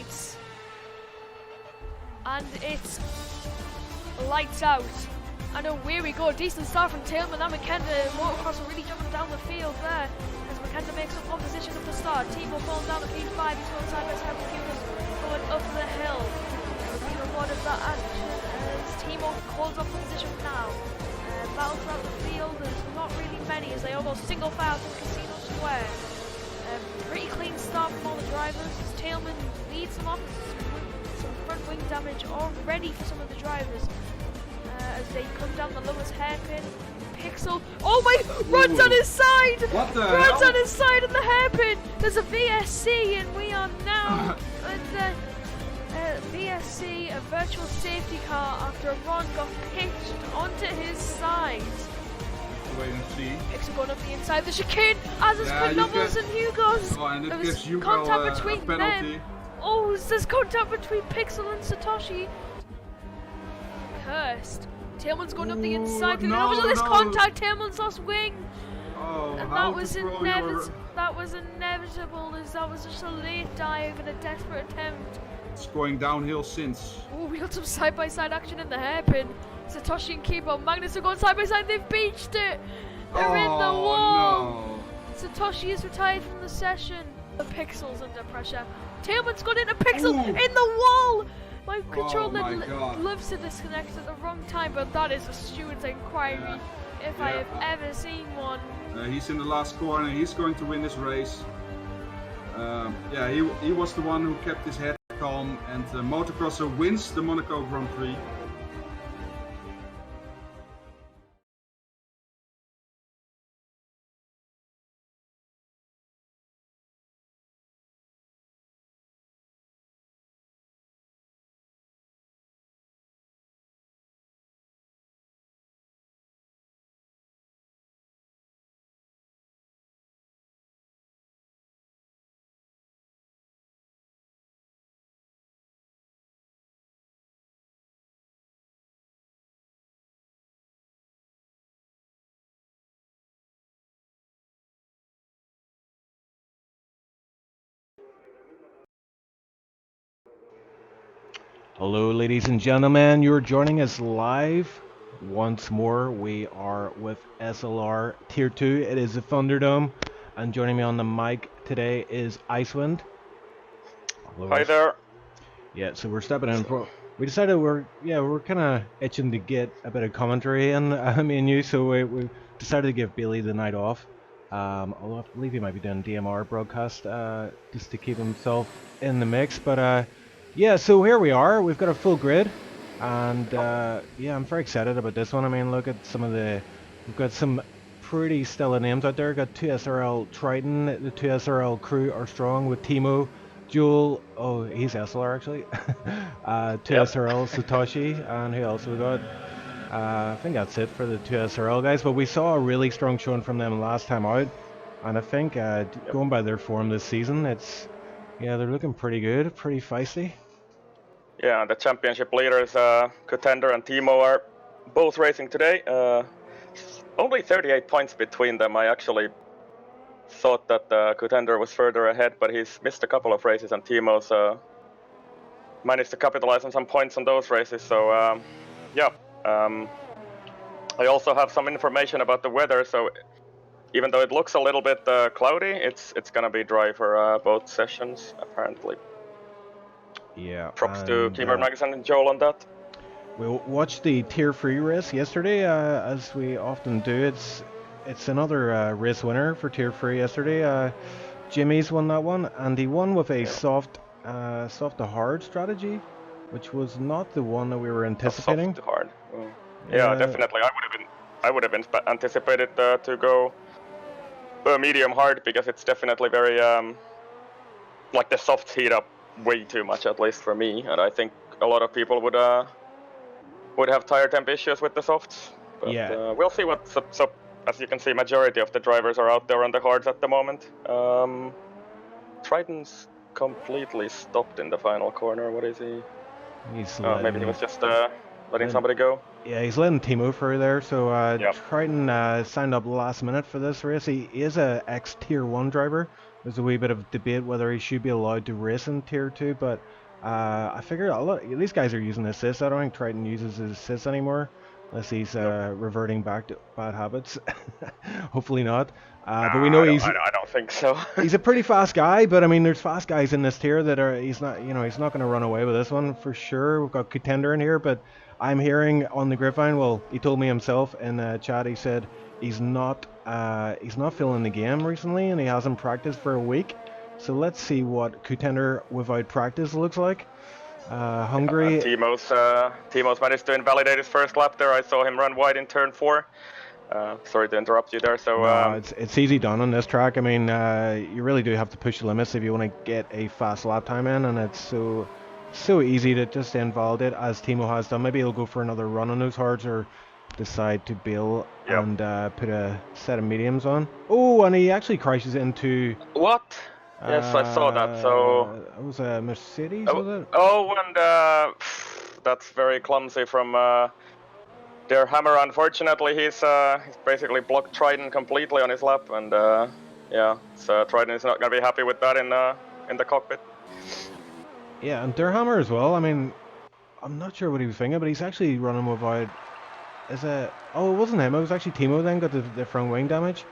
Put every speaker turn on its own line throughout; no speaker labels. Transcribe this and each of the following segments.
lights. And it's lights out. And away we go. Decent start from Tillman and McKenna. Motocross are really jumping down the field there as McKenna makes up one position at the start. Timo falling down the P5. He's going side by side with Hughes going up the hill. Being rewarded that action as Timo holds up the position now. Battle throughout the field. There's not really many as they all go single file from Casino Square. Pretty clean start from all the drivers as Tailman leads them off. Some front wing damage already for some of the drivers as they come down the lowest hairpin. Pixel, oh my, runs on his side!
What the
runs
hell?
on his side in the hairpin! There's a VSC and we are now at the VSC, a virtual safety car after Ron got pitched onto his side.
Wait and see.
Pixel going up the inside of the chicane as it's Quinnobles and Hugo's.
Oh, and it
There
gives
was
Hugo
contact
a
between
penalty.
them. Oh, there's contact between Pixel and Satoshi. Cursed. Tailman's going up the inside.
No,
This
no.
contact. Tailman's lost wing.
Oh,
And
how
that was
to throw your...
That was inevitable as that was just a late dive and a desperate attempt.
It's going downhill since.
Oh, we got some side-by-side action in the hairpin. Satoshi and Kibo. Magnus are going side-by-side. They've beached it. They're in the wall.
No.
Satoshi is retired from the session. The Pixel's under pressure. Tailman's gone into Pixel
Ooh.
in the wall. My controller
my God.
loves to disconnect at the wrong time, but that is a steward's inquiry if I have ever seen one.
He's in the last corner. He's going to win this race. Yeah, he was the one who kept his head calm, and the motocrosser wins the Monaco Grand Prix.
Hello ladies and gentlemen, you're joining us live once more. We are with SLR Tier 2, it is the Thunderdome, and joining me on the mic today is Icewind. Hello,
Hi there.
Yeah, so we're stepping in for, we decided we're kind of itching to get a bit of commentary in, me and you, so we decided to give Bailey the night off. Although I believe he might be doing DMR broadcast just to keep himself in the mix, but yeah, so here we are. We've got a full grid, and yeah, I'm very excited about this one. I mean, look at some of we've got some pretty stellar names out there. We've got 2 SRL Triton, the 2 SRL crew are strong with Timo, Joel, oh, he's SLR actually, 2 SRL Satoshi, and who else we got? I think that's it for the 2 SRL guys, but we saw a really strong showing from them last time out, and I think going by their form this season, yeah, they're looking pretty good, pretty feisty.
Yeah, the championship leaders, Contender and Timo, are both racing today. Only 38 points between them. I actually thought that Contender was further ahead, but he's missed a couple of races, and Timo's managed to capitalize on some points on those races. So, yeah. I also have some information about the weather. So, even though it looks a little bit cloudy, it's gonna be dry for both sessions, apparently.
Yeah.
Props to Keyboard Magazine and Joel on that.
We watched the Tier 3 race yesterday, as we often do. It's another race winner for Tier 3 yesterday. Jimmy's won that one, and he won with a soft to hard strategy, which was not the one that we were anticipating.
Soft to hard. Yeah, definitely. I would have been anticipated to go medium hard, because it's definitely very like the softs heat up way too much, at least for me, and I think a lot of people would have tire temp issues with the softs. But,
yeah.
We'll see what. So as you can see, majority of the drivers are out there on the hards at the moment. Triton's completely stopped in the final corner. What is he?
He's
maybe he was just letting somebody go.
Yeah, he's letting Timo through there. So Triton signed up last minute for this race. He is a ex Tier 1 driver, there's a wee bit of debate whether he should be allowed to race in Tier 2, but I figure a lot these guys are using assists. I don't think Triton uses his assists anymore, unless he's reverting back to bad habits. Hopefully not. But we know
I don't think so.
he's a pretty fast guy, but I mean, there's fast guys in this tier that are he's not going to run away with this one for sure. We've got Contender in here, but I'm hearing on the grapevine. Well, he told me himself in the chat. He said he's not feeling the game recently, and he hasn't practiced for a week. So let's see what Contender without practice looks like. Hungary.
Timo's managed to invalidate his first lap there. I saw him run wide in turn 4. Sorry to interrupt you there. So
no, it's easy done on this track. I mean, you really do have to push the limits if you want to get a fast lap time in, and it's so easy to just invalidate as Timo has done. Maybe he'll go for another run on those hards or decide to bail and put a set of mediums on. Oh, and he actually crashes into.
What? Yes, I saw that. So
it was a Mercedes,
oh,
was it?
Oh, and that's very clumsy from their hammer. Unfortunately, he's basically blocked Triton completely on his lap, and yeah, so Triton is not gonna be happy with that in the cockpit.
Yeah, and Durhammer as well. I mean, I'm not sure what he was thinking, but he's actually running without. Oh, it wasn't him. It was actually Timo. Then got the front wing damage.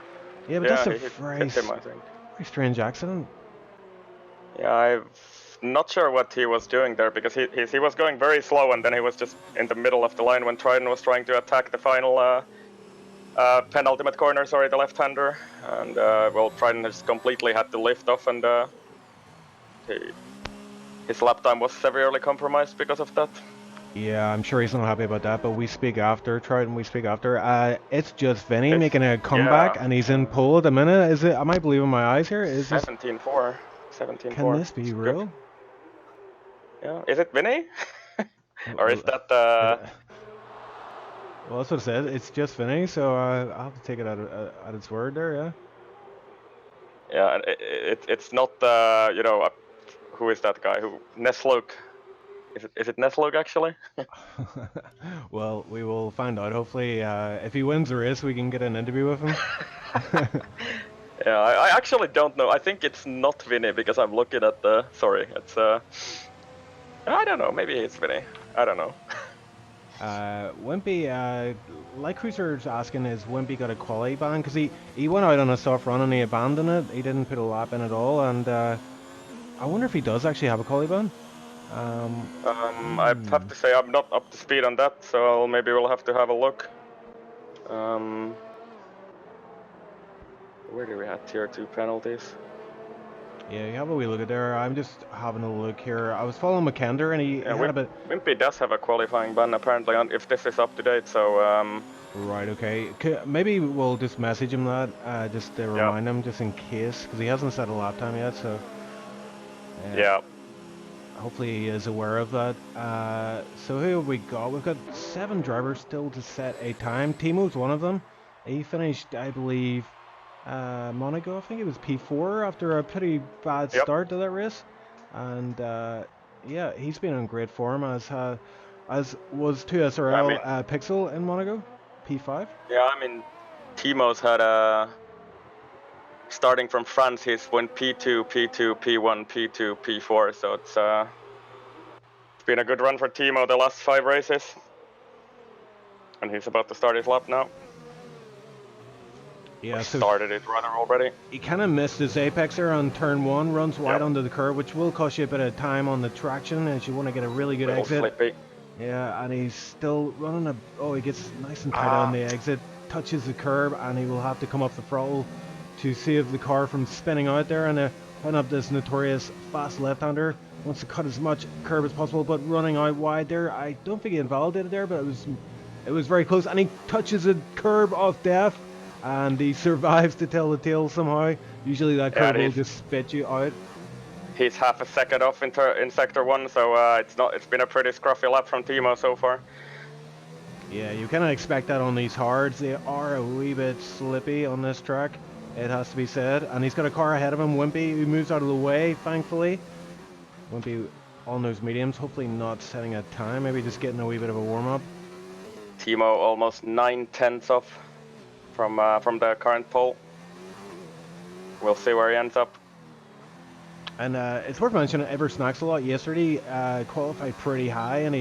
Yeah, but that's a very strange accident.
Yeah, I'm not sure what he was doing there because he was going very slow, and then he was just in the middle of the line when Triton was trying to attack the final penultimate corner. Sorry, the left-hander, and well, Triton just completely had to lift off, and his lap time was severely compromised because of that.
Yeah, I'm sure he's not happy about that, but we speak after, Triton, we speak after. It's just Vinny making a comeback, and he's in pole at the minute. Is it? Am I believing my eyes here? Is
17-4. 17-4.
Can this be real?
Good. Yeah, is it Vinny? Or is that
Well, that's what it said. It's just Vinny, so I'll have to take it at its word there, yeah.
Yeah, it's not, you know, who is that guy? Neslok. Is it Neslok actually?
Well, we will find out. Hopefully, if he wins the race, we can get an interview with him.
Yeah, I actually don't know. I think it's not Vinny because I'm looking at the. Sorry, it's I don't know. Maybe it's Vinny. I don't know.
Wimpy, Light Cruiser's asking, is Wimpy got a quality ban? Because he went out on a soft run and he abandoned it. He didn't put a lap in at all, and I wonder if he does actually have a quality ban.
I have to say I'm not up to speed on that, so maybe we'll have to have a look. Where do we have tier 2 penalties?
Yeah, you have a wee look at there. I'm just having a look here. I was following McKender and he had a bit.
Wimpy does have a qualifying ban apparently, if this is up to date. So
right, okay. Maybe we'll just message him that, just to remind him, just in case, because he hasn't set a lap time yet. So
yeah.
Hopefully he is aware of that. So who have we got? We've got 7 drivers still to set a time. Timo's one of them. He finished, I believe, Monaco. I think it was P4 after a pretty bad start to that race. And yeah, he's been in great form, as was 2SRL Pixel in Monaco, P5.
Yeah, I mean, Timo's had starting from France, he's went P2, P2, P1, P2, P4, so it's been a good run for Timo the last 5 races. And he's about to start his lap now.
Yeah, so
started it rather already.
He kind of missed his apex there on turn 1, runs wide onto the curve, which will cost you a bit of time on the traction as you want to get a really good exit.
Slippy.
Yeah, and he's still running he gets nice and tight on the exit, touches the curb, and he will have to come up the throttle to save the car from spinning out there, and putting up this notorious fast left-hander. Wants to cut as much curb as possible, but running out wide there. I don't think he invalidated there, but it was very close, and he touches a curb of death, and he survives to tell the tale somehow. Usually that curb will just spit you out.
He's half a second off in sector 1, so it's been a pretty scruffy lap from Timo so far.
Yeah, you kind of expect that on these hards. They are a wee bit slippy on this track, it has to be said. And he's got a car ahead of him, Wimpy, who moves out of the way, thankfully. Wimpy on those mediums, hopefully not setting a time, maybe just getting a wee bit of a warm-up.
Timo almost 9/10 off from the current pole. We'll see where he ends up.
And it's worth mentioning, Ever Snacks a lot yesterday qualified pretty high, and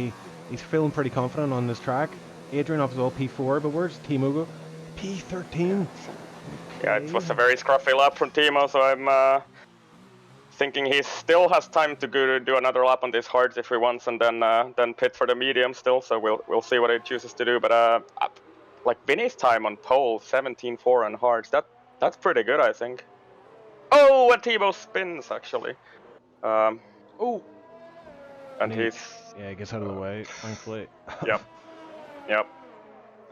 he's feeling pretty confident on this track. Adrian off as well, P4, but where's Timo go? P13.
Yeah, it was a very scruffy lap from Timo, so I'm thinking he still has time to go do another lap on these hards if he wants, and then pit for the medium still. So we'll see what he chooses to do. But like Vinny's time on pole, 17.4 on hards, that's pretty good, I think. Oh, and Timo spins actually.
Oh,
and
he
he's
gets out of the way, thankfully.
Yep.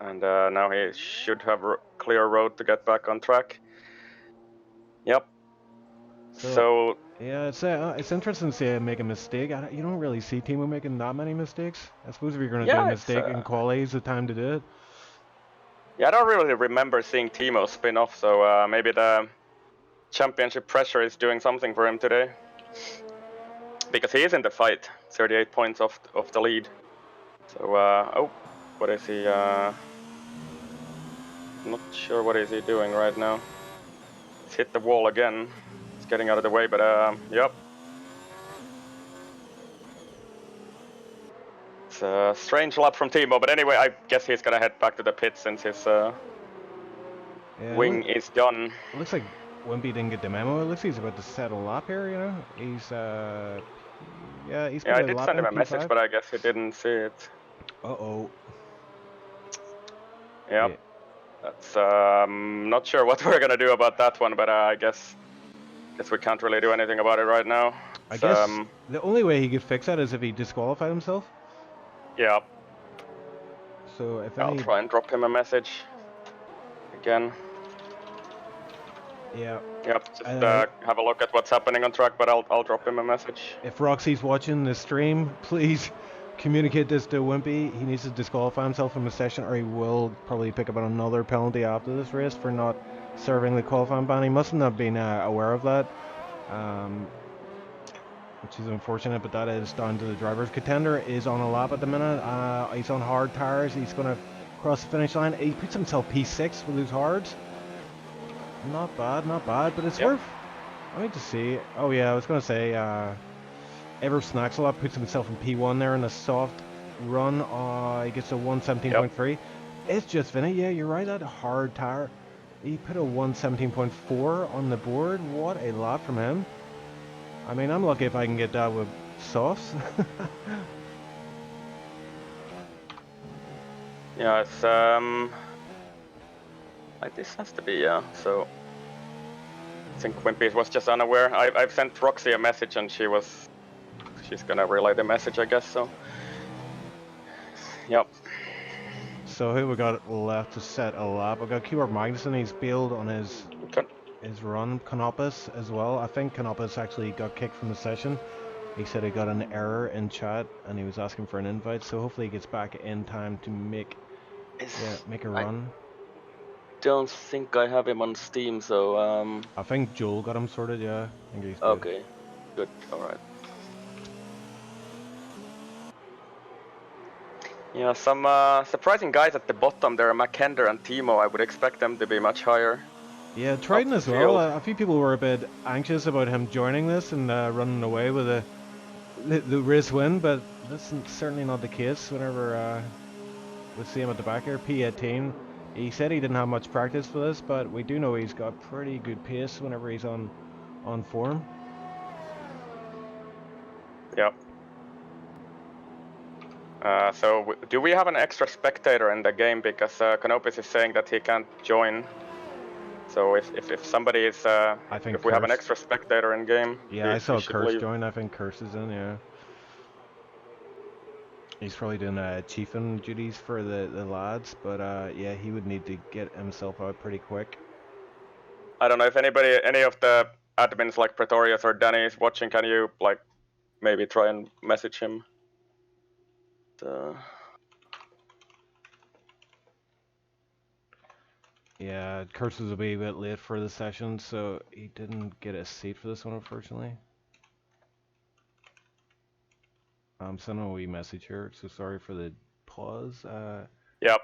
And now he should have clear road to get back on track. Yep. So
yeah, it's interesting to see him make a mistake. You don't really see Timo making that many mistakes. I suppose if you're going to do a mistake in quali, is the time to do it.
Yeah, I don't really remember seeing Timo spin off, so maybe the championship pressure is doing something for him today. Because he is in the fight, 38 points off the lead. So, oh, what is he? Not sure what is he doing right now. He's hit the wall again. He's getting out of the way, but yep. It's a strange lap from Timo, but anyway, I guess he's gonna head back to the pit since his wing is done.
It looks like Wimpy didn't get the memo. It looks like he's about to settle up here, you know? He's
I did send him a message, but I guess he didn't see it.
Uh-oh.
Yep. Yeah. That's not sure what we're gonna do about that one, but I guess we can't really do anything about it right now.
I guess the only way he could fix that is if he disqualified himself.
Yeah.
So if
I'll try and drop him a message again.
Yeah.
Yep. Just have a look at what's happening on track, but I'll drop him a message.
If Roxy's watching the stream, please communicate this to Wimpy. He needs to disqualify himself from the session, or he will probably pick up another penalty after this race for not serving the qualifying ban. He mustn't have been aware of that, which is unfortunate, but that is down to the drivers. Contender is on a lap at the minute. He's on hard tires. He's going to cross the finish line. He puts himself P6 with his hards. Not bad, but it's worth. I need to see. Oh yeah, I was going to say, Ever Snacks a lot, puts himself in P1 there in a soft run. He gets a 117.3. Yep. It's just Vinny. Yeah, you're right. That hard tire. He put a 117.4 on the board. What a lot from him. I mean, I'm lucky if I can get that with softs.
Yeah, it's like this has to be, yeah. So I think Wimpy was just unaware. I've sent Roxy a message and she's gonna relay the message, I guess. So yep.
So who we got left to set a lap? We got Keyboard Magnuson. He's bailed on his run. Canopus as well. I think Canopus actually got kicked from the session. He said he got an error in chat and he was asking for an invite. So hopefully he gets back in time to make a run.
Don't think I have him on Steam, so
I think Joel got him sorted. Yeah. I think he's good.
Okay. Good. All right. Yeah, some surprising guys at the bottom there, Mackinder and Timo. I would expect them to be much higher.
Yeah, Triton as well. A few people were a bit anxious about him joining this and running away with the race win, but that's certainly not the case. Whenever we see him at the back here, P18. He said he didn't have much practice for this, but we do know he's got pretty good pace whenever he's on form.
Yep. So do we have an extra spectator in the game, because Canopus is saying that he can't join? So if somebody is,
I think
if we have an extra spectator in game,
yeah, I saw Curse join. I think Curse is in. Yeah, he's probably doing chiefing duties for the lads, but yeah, he would need to get himself out pretty quick.
I don't know if any of the admins like Pretorius or Danny is watching. Can you like maybe try and message him?
Yeah, Curse was a wee bit late for the session, so he didn't get a seat for this one, unfortunately. I'm sending a wee message here, so sorry for the pause.
Yep.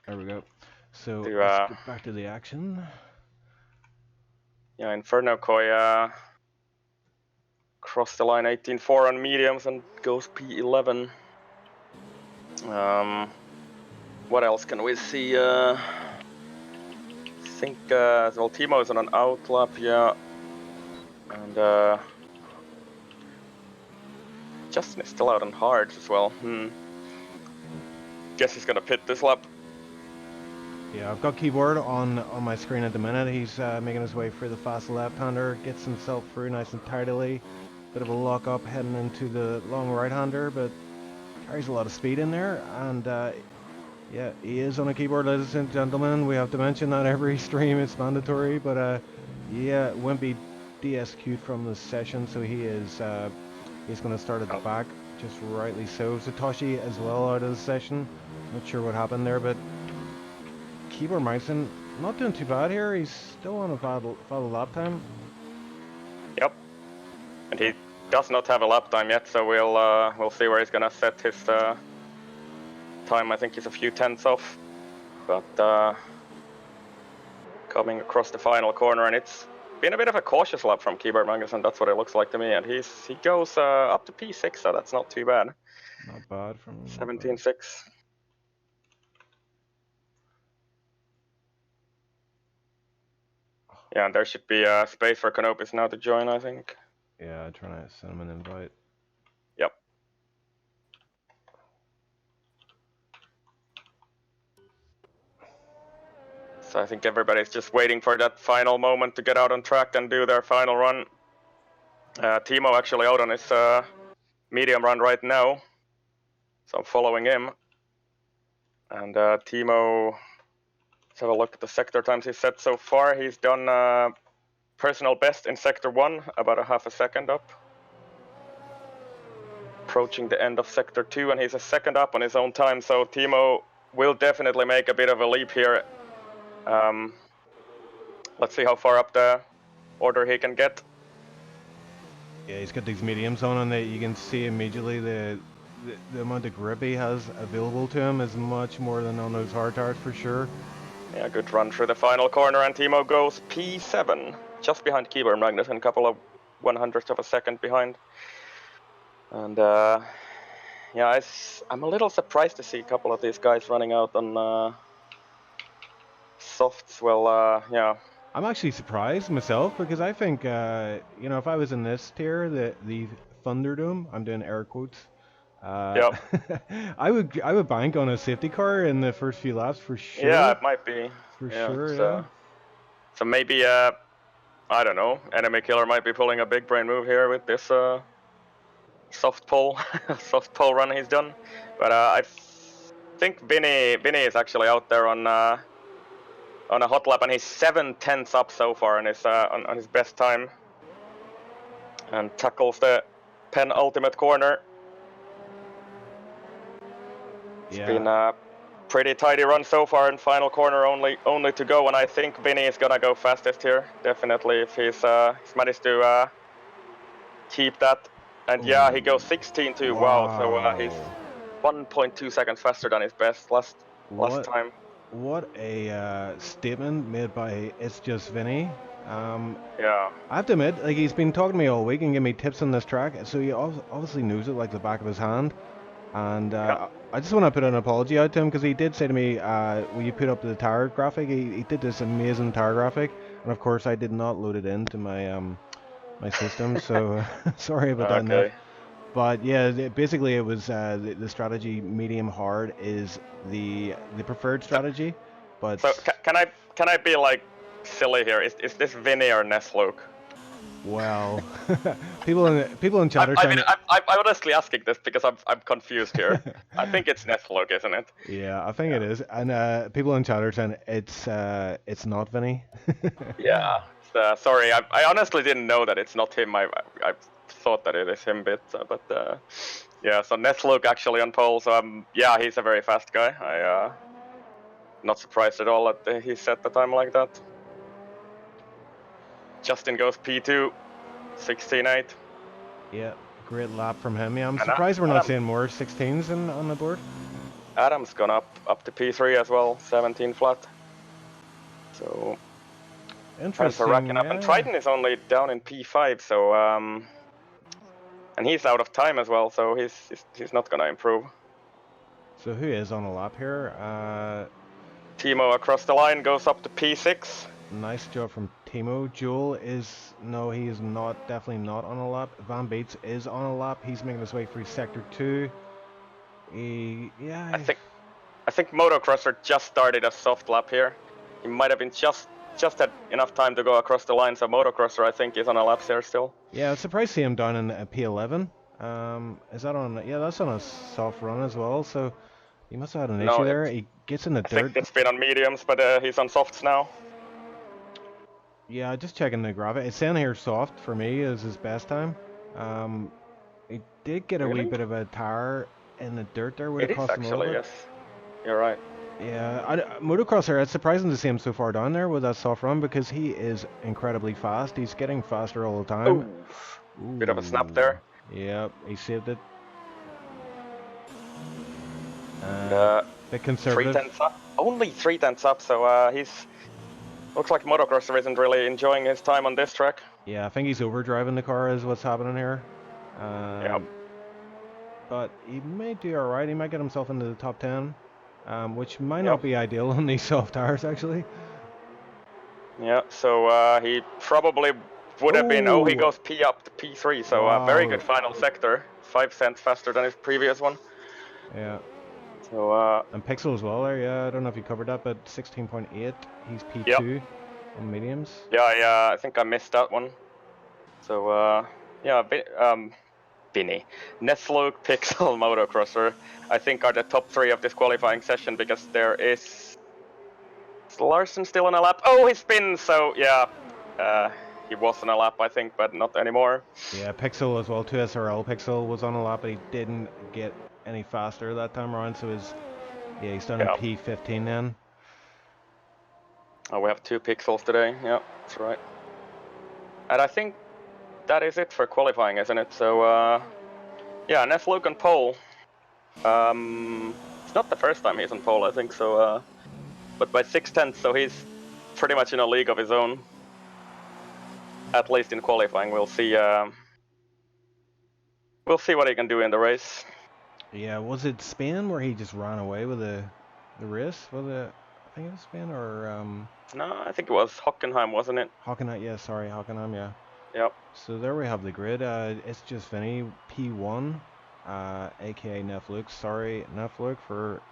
There we go. So let's get back to the action.
Yeah, Inferno Koya. cross the line 18.4 on mediums and goes P11. What else can we see? I think well, Timo is on an out lap, yeah, and Justin is still out on hards as well. Guess he's gonna pit this lap.
Yeah, I've got keyboard on my screen at the minute. He's making his way through the fast left-hander, gets himself through nice and tidily. Bit of a lock-up heading into the long right-hander, but carries a lot of speed in there. And yeah, he is on a keyboard, ladies and gentlemen. We have to mention that every stream, it's mandatory. But yeah, won't be DSQ'd from the session, so he is he's going to start at the back, just rightly so. Satoshi as well out of the session. Not sure what happened there, but Keyboard Meissen not doing too bad here. He's still on a valid lap time.
Yep, and he does not have a lap time yet, so we'll see where he's gonna set his time. I think he's a few tenths off, but coming across the final corner, and it's been a bit of a cautious lap from Keyboard Magnussen. That's what it looks like to me, and he goes up to P6, so that's not too bad.
Not bad from
17.6. Yeah, and there should be space for Canopus now to join, I think.
Yeah, I'm trying to send him an invite.
Yep. So I think everybody's just waiting for that final moment to get out on track and do their final run. Timo actually out on his medium run right now, so I'm following him. And Timo, let's have a look at the sector times he's set so far. He's done personal best in sector 1, about a half a second up. Approaching the end of sector 2, and he's a second up on his own time, so Timo will definitely make a bit of a leap here. Let's see how far up the order he can get.
Yeah, he's got these mediums on, and you can see immediately the amount of grip he has available to him is much more than on those hard tires for sure.
Yeah, good run through the final corner, and Timo goes P7, just behind Keyboard Magnussen, a couple of 100ths of a second behind. And yeah, I'm a little surprised to see a couple of these guys running out on softs. Well, yeah.
I'm actually surprised myself, because I think, you know, if I was in this tier, the Thunderdome, I'm doing air quotes,
Yep.
I would bank on a safety car in the first few laps for sure.
Yeah, it might be.
For
yeah,
sure,
so,
yeah.
So maybe, I don't know, Enemy Killer might be pulling a big brain move here with this soft pole run he's done. But I think Vinny is actually out there on a hot lap, and he's 7/10 up so far on his best time, and tackles the penultimate corner. It's been a pretty tidy run so far, in final corner only to go, and I think Vinny is gonna go fastest here, definitely, if he's managed to keep that. And yeah, he goes 16.2. Wow, so he's 1.2 seconds faster than his best last time.
What a statement made by It's Just Vinny.
Yeah.
I have to admit, like, he's been talking to me all week and giving me tips on this track, so he obviously knows it like the back of his hand. And I just want to put an apology out to him, because he did say to me, will you put up the tire graphic? He did this amazing tire graphic, and of course I did not load it into my my system, so sorry about that, Nick. But yeah, basically it was the strategy medium hard is the preferred strategy. But
so can I be like silly here? Is this Vinny or Nesloke?
Well, people in chat are saying.
I'm honestly asking this because I'm confused here. I think it's Nesloke, isn't it?
Yeah, I think it is, and people in chat are saying it's not Vinny.
Yeah. Sorry, I honestly didn't know that it's not him. I thought that it is him, but yeah. So Nesloke actually on pole. So yeah, he's a very fast guy. Not surprised at all that he set the time like that. Justin goes P2, 16.8.
Yeah, great lap from him. Yeah, I'm surprised we're not seeing more 16s on the board.
Adam's gone up to P3 as well, 17 flat. So
interesting.
Racking up, and Triton is only down in P5. So And he's out of time as well, so he's not gonna improve.
So who is on a lap here?
Timo across the line goes up to P6.
Nice job from Timo. Joel is, no, he is not, definitely not on a lap. Van Beets is on a lap. He's making his way through sector 2.
I think Motocrosser just started a soft lap here. He might have been just had enough time to go across the line, so Motocrosser I think is on a lap there still.
Yeah, it's surprised to see him down in a P11. Is that on, yeah, that's on a soft run as well, so he must have had an issue there. He gets in the
I
dirt.
think it's been on mediums, but he's on softs now.
Yeah, just checking the graphic. It's saying here soft for me is his best time. He did get a wee bit of a tire in the dirt there. Would
It
have
is
cost him a little
actually,
bit.
yes. You're right.
Yeah, Motocrosser, it's surprising to see him so far down there with that soft run because he is incredibly fast. He's getting faster all the time.
Ooh. Bit of a snap there.
Yep, he saved it. Bit
3
conservative.
tenths up. Only 3 tenths up, so he's... Looks like Motocrosser isn't really enjoying his time on this track.
Yeah, I think he's overdriving the car is what's happening here.
Yep.
But he may do alright. He might get himself into the top 10. Which might not be ideal on these soft tires, actually.
Yeah, so he probably would have been... Oh, he goes P up to P3, so very good final sector. 5 cents faster than his previous one.
Yeah.
So,
and Pixel as well there, yeah, I don't know if you covered that, but 16.8, he's P2 on mediums.
Yeah, I think I missed that one. So, yeah, Vinny, Neslook, Pixel, Motocrosser, I think are the top 3 of this qualifying session because there is Larson still on a lap. Oh, he spins, so yeah, he was on a lap I think, but not anymore.
Yeah, Pixel as well, 2SRL Pixel was on a lap, but he didn't get any faster that time around, so he's done a P15 then.
Oh, we have 2 Pixels today, yeah, that's right. And I think that is it for qualifying, isn't it? So, yeah, Neslook on pole. It's not the first time he's on pole, I think, so, but by 6 tenths, so he's pretty much in a league of his own. At least in qualifying, we'll see what he can do in the race.
Yeah, was it Spain where he just ran away with the race? Was it, I think it was Spain or...
No, I think it was Hockenheim, wasn't it?
Hockenheim, yeah, sorry, Hockenheim, yeah.
Yep.
So there we have the grid. It's just Vinny, P1, aka Neflux. Sorry, Neflux, for...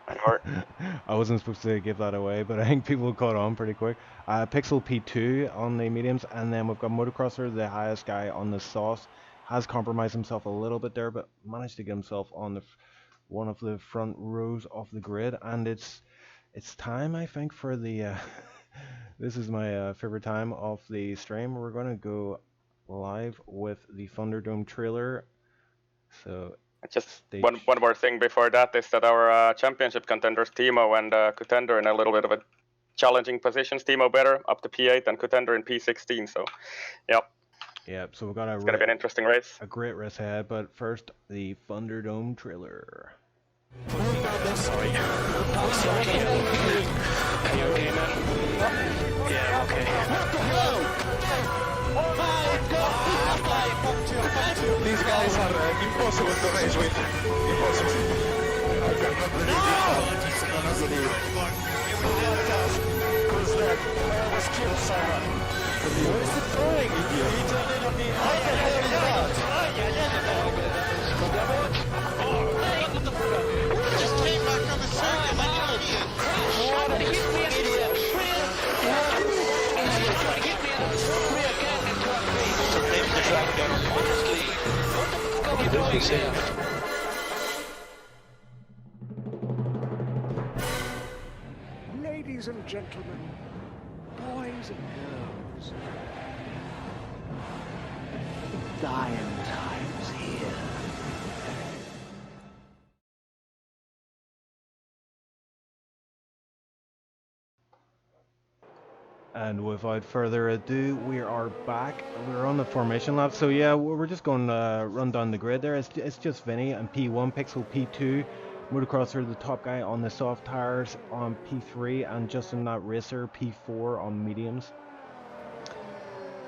I wasn't supposed to give that away, but I think people caught on pretty quick. Pixel P2 on the mediums, and then we've got Motocrosser, the highest guy on the softs. Has compromised himself a little bit there, but managed to get himself on the one of the front rows of the grid, and it's time, I think, for the... this is my favorite time of the stream. We're going to go live with the Thunderdome trailer. So
just one more thing before that is that our championship contenders Timo and Contender in a little bit of a challenging positions. Timo better up to P8 and Contender in P16. So, yep.
Yep. So we've got
it's gonna be an interesting race.
A great race ahead, but first the Thunderdome trailer.
Sorry. Yeah, okay. These guys are impossible to race with. Impossible. I cannot believe this. I cannot believe it. Because that almost killed someone. Where is it going, idiot? He turned on me. How the hell is that?
Just came back from a circus like an idiot.
What an idiot. Name the track again. Honestly, what the fuck are you doing here?
Ladies and gentlemen, boys and girls, dying times here.
And without further ado, we are back. We're on the formation lap. So yeah, we're just going to run down the grid there. It's just Vinny and P1, Pixel P2, Motocrosser, the top guy on the soft tires on P3, and Justin that racer P4 on mediums.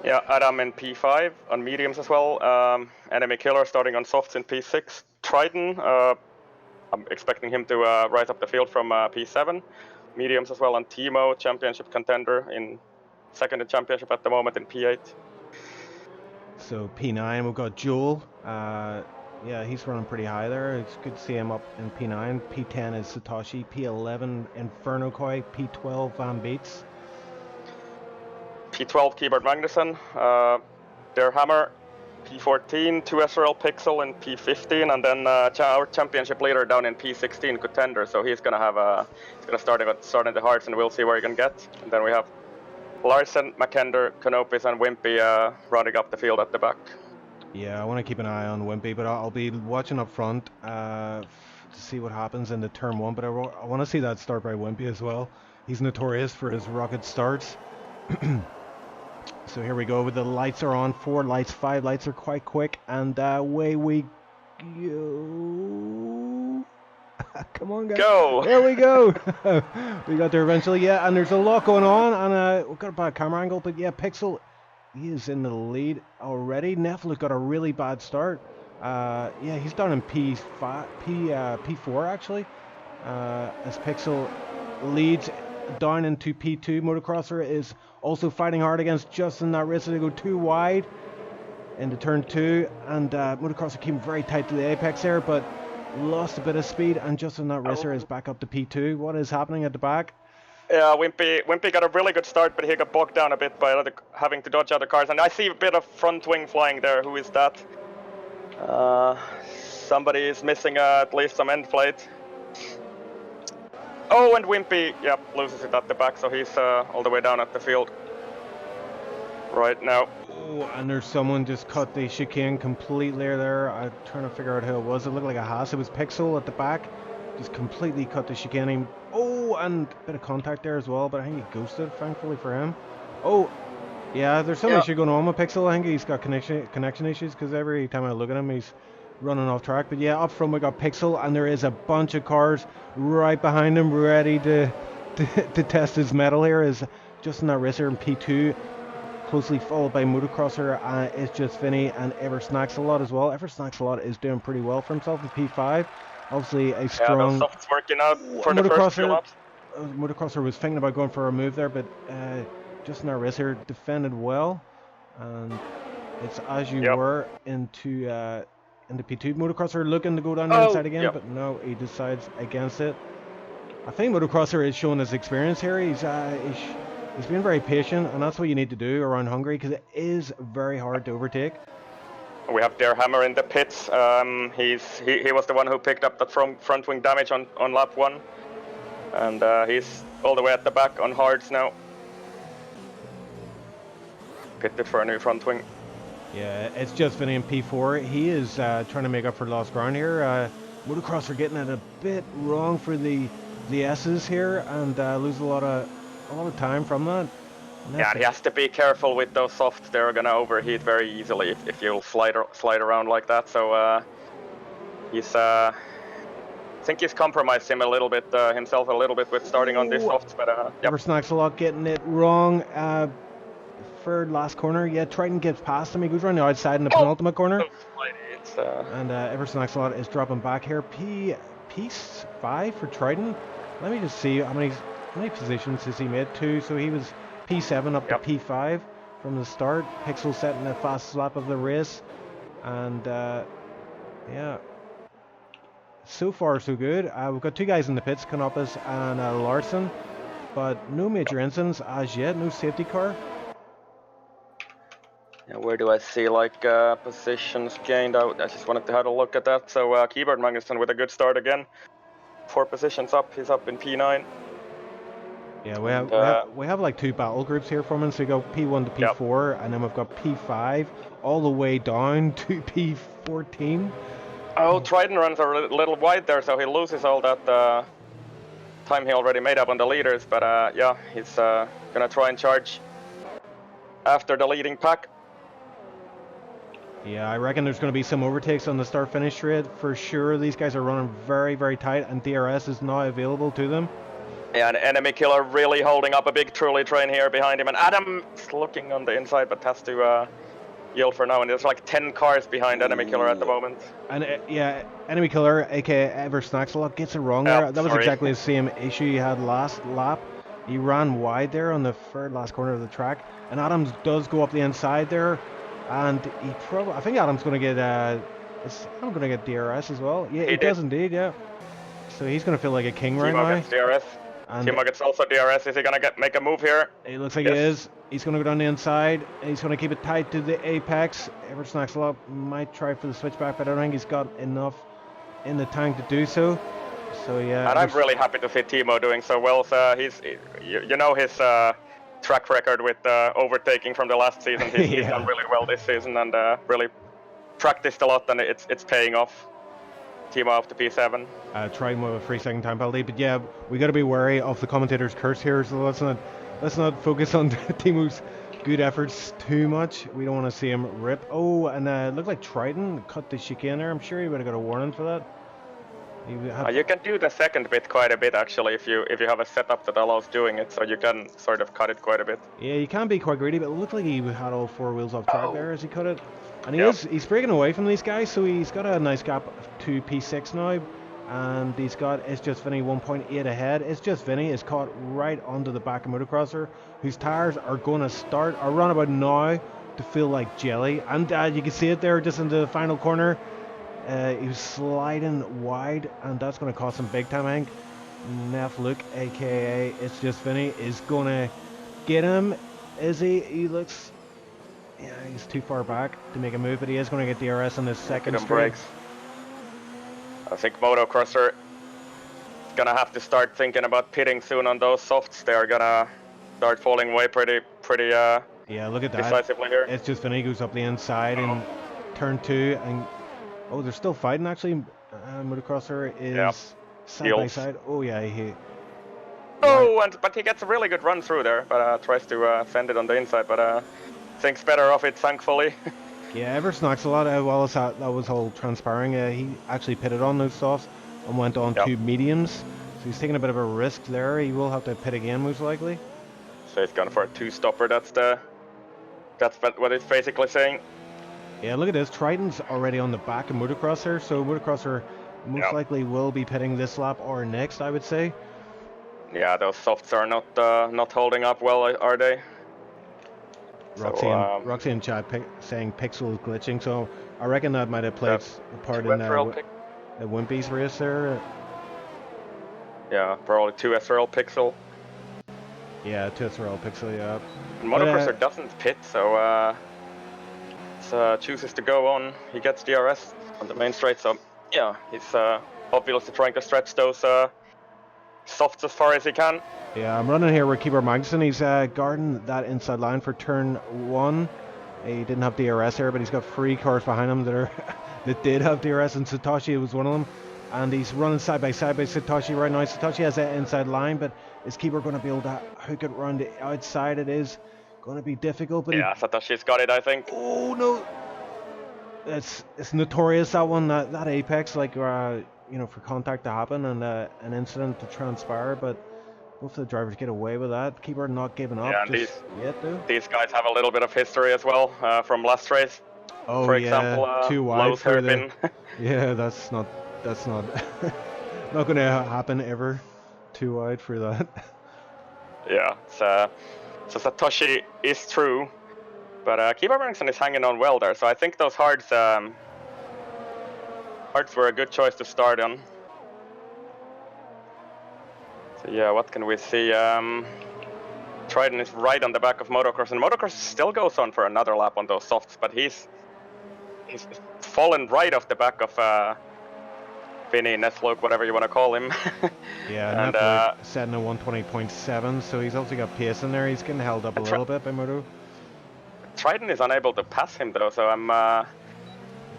Yeah, Adam in P5 on mediums as well. Enemy Killer starting on softs in P6. Triton, I'm expecting him to rise up the field from P7. Mediums as well on Timo, championship contender in second in championship at the moment in P8.
So P9, we've got Joel. Yeah, he's running pretty high there. It's good to see him up in P9. P10 is Satoshi. P11 Inferno Koi. P12 Van Beats.
P12 Keyboard Magnuson. Der Hammer. P14 2 SRL Pixel in P15, and then our championship leader down in P16 contender. So he's gonna have start in the hearts, and we'll see where he can get. And then we have Larsen, McKender, Canopis, and Wimpy running up the field at the back.
Yeah, I want to keep an eye on Wimpy, but I'll be watching up front to see what happens in the turn 1. But I want to see that start by Wimpy as well. He's notorious for his rocket starts. So here we go. The lights are on. 4 lights, 5 lights are quite quick, and away we go. Come on, guys.
Go!
There we go. We got there eventually. Yeah, and there's a lot going on, and we've got a bad camera angle, but yeah, Pixel, he is in the lead already. Neville got a really bad start. Yeah, he's down in P4 actually. As Pixel leads down into P2. Motocrosser is also fighting hard against Justin. That race to go too wide into turn 2, and Motocrosser came very tight to the apex there, but lost a bit of speed, and Justin that racer is back up to P2. What is happening at the back?
Yeah, Wimpy got a really good start, but he got bogged down a bit by having to dodge other cars, and I see a bit of front wing flying there. Who is that? Somebody is missing at least some end plate. Oh, and Wimpy, yep, loses it at the back, so he's all the way down at the field right now.
Oh, and there's someone just cut the chicane completely there. I'm trying to figure out who it was. It looked like a Haas. It was Pixel at the back. Just completely cut the chicane. Oh, and a bit of contact there as well, but I think he ghosted, thankfully for him. Oh, yeah, there's some issue going on with Pixel. I think he's got connection issues, because every time I look at him, he's running off track. But yeah, up front we got Pixel, and there is a bunch of cars right behind him ready to test his mettle here. Is Justin that racer in P2, closely followed by Motocrosser. It's just Vinny and Ever Snacks a lot as well. Ever Snacks a lot is doing pretty well for himself in P5. Obviously a strong.
Yeah, the soft's working out for the first few laps.
Motocrosser was thinking about going for a move there, but Justin our racer defended well, and it's as you were into P2. Motocrosser looking to go down the inside again, but no, he decides against it. I think Motocrosser is showing his experience here. He's been very patient, and that's what you need to do around Hungary, because it is very hard to overtake.
We have Der Hammer in the pits. He was the one who picked up that front wing damage on lap 1, and he's all the way at the back on hards now. Pitted for a new front wing.
Yeah, it's just Vinny in P4. He is trying to make up for lost ground here. Motocross are getting it a bit wrong for the S's here, and lose a lot of time from that.
Yeah, he has to be careful with those softs. They're gonna overheat very easily if you'll slide around like that. So he's I think he's compromised himself a little bit with starting on these softs. But
Ever Snacks a lot getting it wrong. Third last corner. Yeah, Triton gets past him. He goes around the outside in the penultimate corner. And Ever Snacks a lot is dropping back here. P5 for Triton. Let me just see how many positions has he made? 2. So he was P7 up to P5 from the start. Pixel setting the fastest lap of the race, and yeah, so far so good. We've got 2 guys in the pits, Canopus and Larsen, but no major incidents as yet. No safety car.
Yeah, where do I see positions gained out? I just wanted to have a look at that. So Keyboard Magnuson with a good start again. 4 positions up. He's up in P9.
Yeah, we have like 2 battle groups here from him. So we go P1 to P4, and then we've got P5 all the way down to P14.
Oh, Triton runs a little wide there, so he loses all that time he already made up on the leaders. But yeah, he's gonna try and charge after the leading pack.
Yeah, I reckon there's going to be some overtakes on the start-finish straight for sure. These guys are running very, very tight, and DRS is now available to them.
Yeah, an enemy killer really holding up a big trolley train here behind him, and Adam's looking on the inside but has to yield for now, and there's like 10 cars behind enemy killer at the moment.
And yeah, enemy killer, aka Ever Snacks a lot, gets it wrong there. That was
Sorry.
exactly the same issue he had last lap. He ran wide there on the third last corner of the track, and Adams does go up the inside there, and he probably, I think Adam's going to get is Adam going to get DRS as well? Yeah, he does indeed, yeah. So he's going to feel like a king right
Timo
now.
gets DRS.
And
Timo gets also DRS. Is he gonna make a move here?
it looks like
Yes.
he is. He's going to go down the inside. And he's going to keep it tight to the apex. Ever Snacks a lot might try for the switchback, but I don't think he's got enough in the tank to do so. So yeah.
And I'm really happy to see Timo doing so well. So he's, you know, his track record with overtaking from the last season. He's done really well this season and really practiced a lot, and it's paying off. Timo off to P7.
Trying with a 3-second time penalty, but yeah, we got to be wary of the commentator's curse here. So let's not focus on Timo's good efforts too much. We don't want to see him rip. Oh, and it looked like Triton cut the chicane there. I'm sure he would have got a warning for that.
You can do the second bit quite a bit actually if you have a setup that allows doing it, so you can sort of cut it quite a bit.
Yeah, you can be quite greedy, but it looked like he had all 4 wheels off track there as he cut it. And he's breaking away from these guys, so he's got a nice gap to P6 now. And he's got It's Just Vinny 1.8 ahead. It's Just Vinny is caught right onto the back of Motocrosser, whose tires are going to start or run about now to feel like jelly. And you can see it there just in the final corner. He was sliding wide, and that's going to cost him big time, I think. Neff Luke, aka It's Just Vinny, is going to get him. Is he? He looks... Yeah, he's too far back to make a move, but he is going to get DRS on his second straight.
Brakes. I think Motocrosser is going to have to start thinking about pitting soon on those softs. They're going to start falling away pretty
yeah, look at that.
decisively here.
It's Just Vinny goes up the inside in turn 2, and oh, they're still fighting actually. Motocrosser is side by side. Oh yeah,
but he gets a really good run through there, but tries to fend it on the inside, but thinks better of it, thankfully.
Yeah, Ever Snacks a lot while that was all transpiring. He actually pitted on those softs and went on to mediums, so he's taking a bit of a risk there. He will have to pit again most likely.
So he's gone for a 2-stopper. That's what it's basically saying.
Yeah, look at this. Triton's already on the back of Motocrosser, so Motocrosser most likely will be pitting this lap or next, I would say.
Yeah, those softs are not holding up well, are they?
Roxy and Chad saying Pixel is glitching, so I reckon that might have played a part in the Wimpy's race there.
Yeah, probably 2 SRL Pixel.
Yeah, 2 SRL Pixel, yeah.
And Motocrosser doesn't pit, so chooses to go on. He gets DRS on the main straight, so yeah, he's obviously trying to stretch those softs as far as he can.
Yeah, I'm running here with Keeper Magnuson. He's guarding that inside line for turn 1. He didn't have DRS here, but he's got 3 cars behind him that did have DRS, and Satoshi was one of them. And he's running side by side by Satoshi right now. Satoshi has that inside line, but is Keeper going to be able to hook it around the outside? It is going to be difficult, but
Satoshi's got it, I think.
Oh no, it's notorious, that one, that apex, like for contact to happen and an incident to transpire, but both the drivers get away with that. Keeper not giving up just yet, though.
These guys have a little bit of history as well from last race.
Oh,
for example,
too wide for the... Yeah, that's not not going to happen ever. Too wide for that.
Yeah, so Satoshi is through, but Keeper Magnuson is hanging on well there. So I think those hards were a good choice to start on. So yeah, what can we see? Triton is right on the back of Motocross, and Motocross still goes on for another lap on those softs, but he's fallen right off the back of Vinny, Nesloke, whatever you want to call him.
Yeah, and Nesloke setting a 120.7, so he's also got pace in there. He's getting held up a little bit by Moto.
Triton is unable to pass him though, so I'm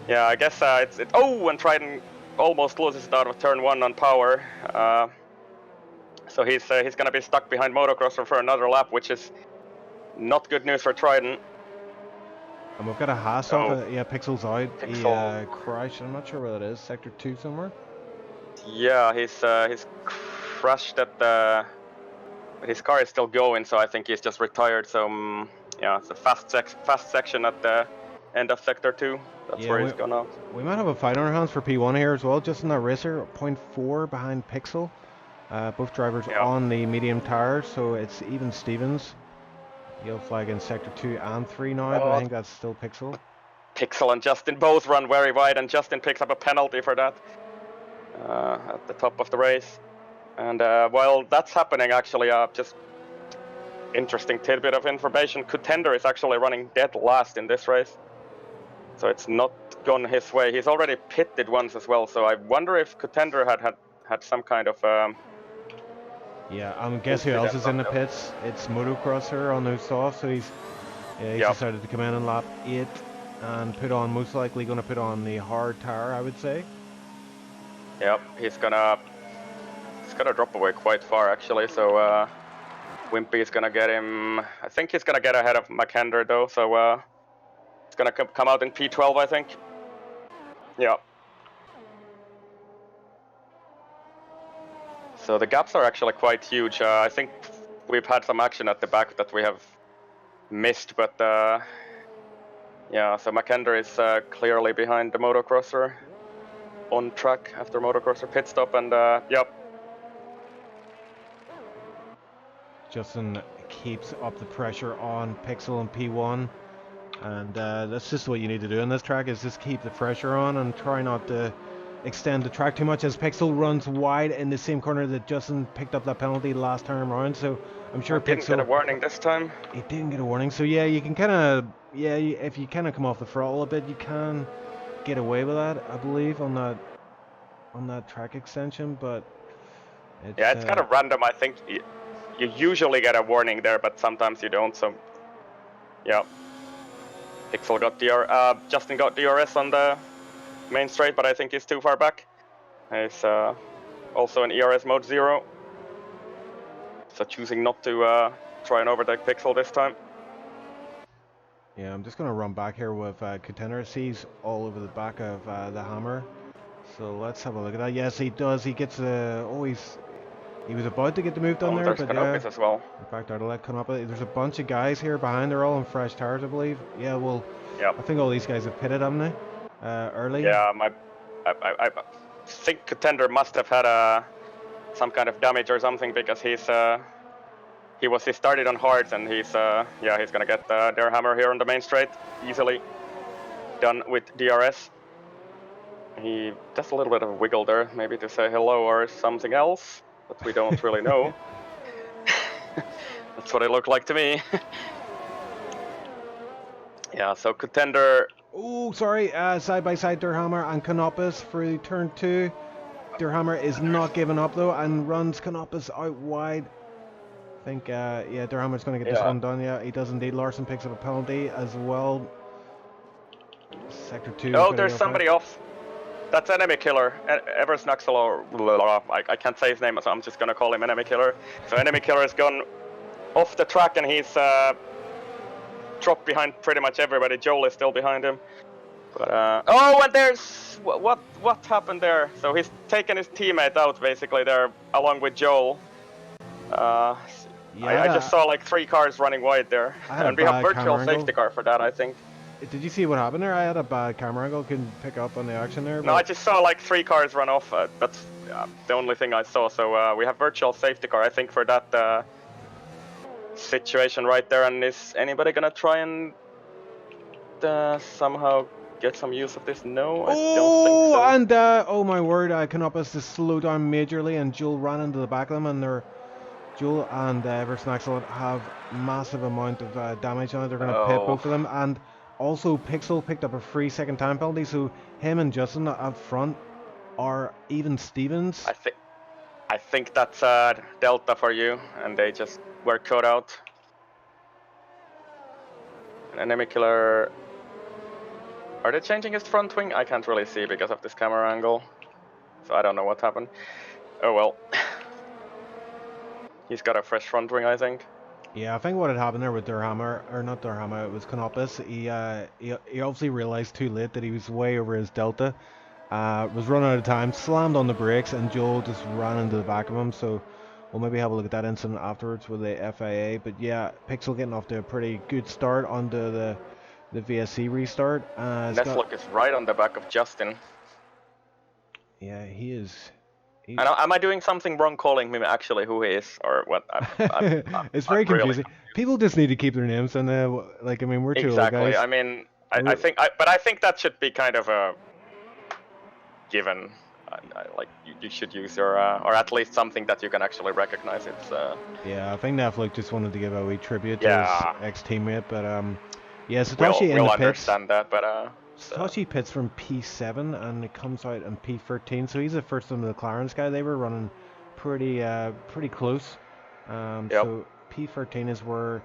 yeah, I guess and Triton almost loses it out of turn 1 on power. So he's gonna be stuck behind Motocrosser for another lap, which is not good news for Triton.
And we've got a Haas off. Yeah, Pixel's out. He crashed. I'm not sure where that is. Sector 2 somewhere.
Yeah, he's crashed at the But his car is still going, so I think he's just retired. So yeah, it's a fast section at the end of sector 2. That's
Yeah,
where he's gone out.
we might have a fight on our hands for P1 here as well. Just in that racer, 0.4 behind Pixel. Both drivers on the medium tires, so it's even Stevens. Yellow flag in sector 2 and 3 now, but I think that's still Pixel.
Pixel and Justin both run very wide, and Justin picks up a penalty for that at the top of the race. And while that's happening, actually, just interesting tidbit of information, Contender is actually running dead last in this race. So it's not gone his way. He's already pitted once as well, so I wonder if Contender had some kind of...
yeah, guess who else is in the pits? It's Motocrosser on those softs, so he's decided to come in lap 8 and put on, most likely going to put on the hard tire, I would say.
Yep, he's gonna drop away quite far actually, so Wimpy is gonna get him. I think he's gonna get ahead of McHender though, so it's gonna come out in P12, I think. Yeah. So the gaps are actually quite huge. I think we've had some action at the back that we have missed, but yeah, so McHender is clearly behind the motocrosser on track after motocrosser pit stop, and yep.
Justin keeps up the pressure on Pixel and P1, and that's just what you need to do in this track, is just keep the pressure on and try not to extend the track too much, as Pixel runs wide in the same corner that Justin picked up that penalty last time around. So I'm sure
Pixel didn't get a warning this time.
He didn't get a warning, so yeah, you can kind of, yeah, if you kind of come off the throttle a bit, you can get away with that, I believe, on that track extension. But
it's kind of random. I think you usually get a warning there, but sometimes you don't. So yeah, Pixel got Justin got DRS on the main straight, but I think he's too far back. He's also in ERS mode 0, so choosing not to try and overtake Pixel this time.
Yeah, I'm just going to run back here with Contender. He's all over the back of the Hammer. So let's have a look at that. Yes, he does. He gets he was about to get the move done there, but
Canopus as well.
In fact, I'll let Canopus. There's a bunch of guys here behind. They're all on fresh tires, I believe. Yeah, well, I think all these guys have pitted, haven't they? Early.
Yeah, I think Contender must have had some kind of damage or something, because he started on hards, and he's gonna get their hammer here on the main straight easily. Done with DRS. He does a little bit of a wiggle there, maybe to say hello or something else, but we don't really know. That's what it looked like to me. Yeah, so Contender.
Oh, sorry, side by side Durhammer and Canopus through turn 2. Durhammer is not giving up though, and runs Canopus out wide. I think, yeah, Durhammer's going to get this one done. Yeah, he does indeed. Larson picks up a penalty as well. Sector 2.
Oh, there's somebody off. That's Enemy Killer. Evers Naxel, or I can't say his name, so I'm just going to call him Enemy Killer. So Enemy Killer has gone off the track, and he's dropped behind pretty much everybody. Joel is still behind him. But oh, and there's what happened there? So he's taken his teammate out basically there, along with Joel. I just saw like 3 cars running wide there, and we have virtual safety car for that, I think.
Did you see what happened there? I had a bad camera angle, couldn't pick up on the action there.
No, I just saw like 3 cars run off. That's the only thing I saw. So we have virtual safety car, I think, for that situation right there. And is anybody gonna try and somehow get some use of this? No, I don't think so.
And oh my word, Canopus to slow down majorly, and Joel ran into the back of them, and Joel and Eversnaxel have massive amount of damage on it. They're going to pit both of them, and also Pixel picked up a free second time penalty, so him and Justin up front are even Stevens.
I think that's Delta for you, and they just were caught out. An Enemy Killer. Are they changing his front wing? I can't really see because of this camera angle, so I don't know what happened. Oh well. He's got a fresh front wing, I think.
Yeah, I think what had happened there with Durhammer, or not Durhammer, it was Canopus. He obviously realised too late that he was way over his Delta. Was running out of time, slammed on the brakes, and Joel just ran into the back of him. So we'll maybe have a look at that incident afterwards with the FIA. But yeah, Pixel getting off to a pretty good start onto the VSC restart.
Neslock is right on the back of Justin.
Yeah, he is.
Am I doing something wrong calling him actually who he is or what?
It's very confusing.
Really...
People just need to keep their names and like, I mean, we're two old guys.
I mean, I think that should be kind of a given. Like you should use your or at least something that you can actually recognize. It's
yeah, I think Netflix just wanted to give a wee tribute to his ex-teammate, but yeah, Satoshi
we'll
in the
understand
pits.
that, but
Satoshi pits from P7 and it comes out in P13, so he's the first one of the McLaren's guy. They were running pretty close. So P13 is where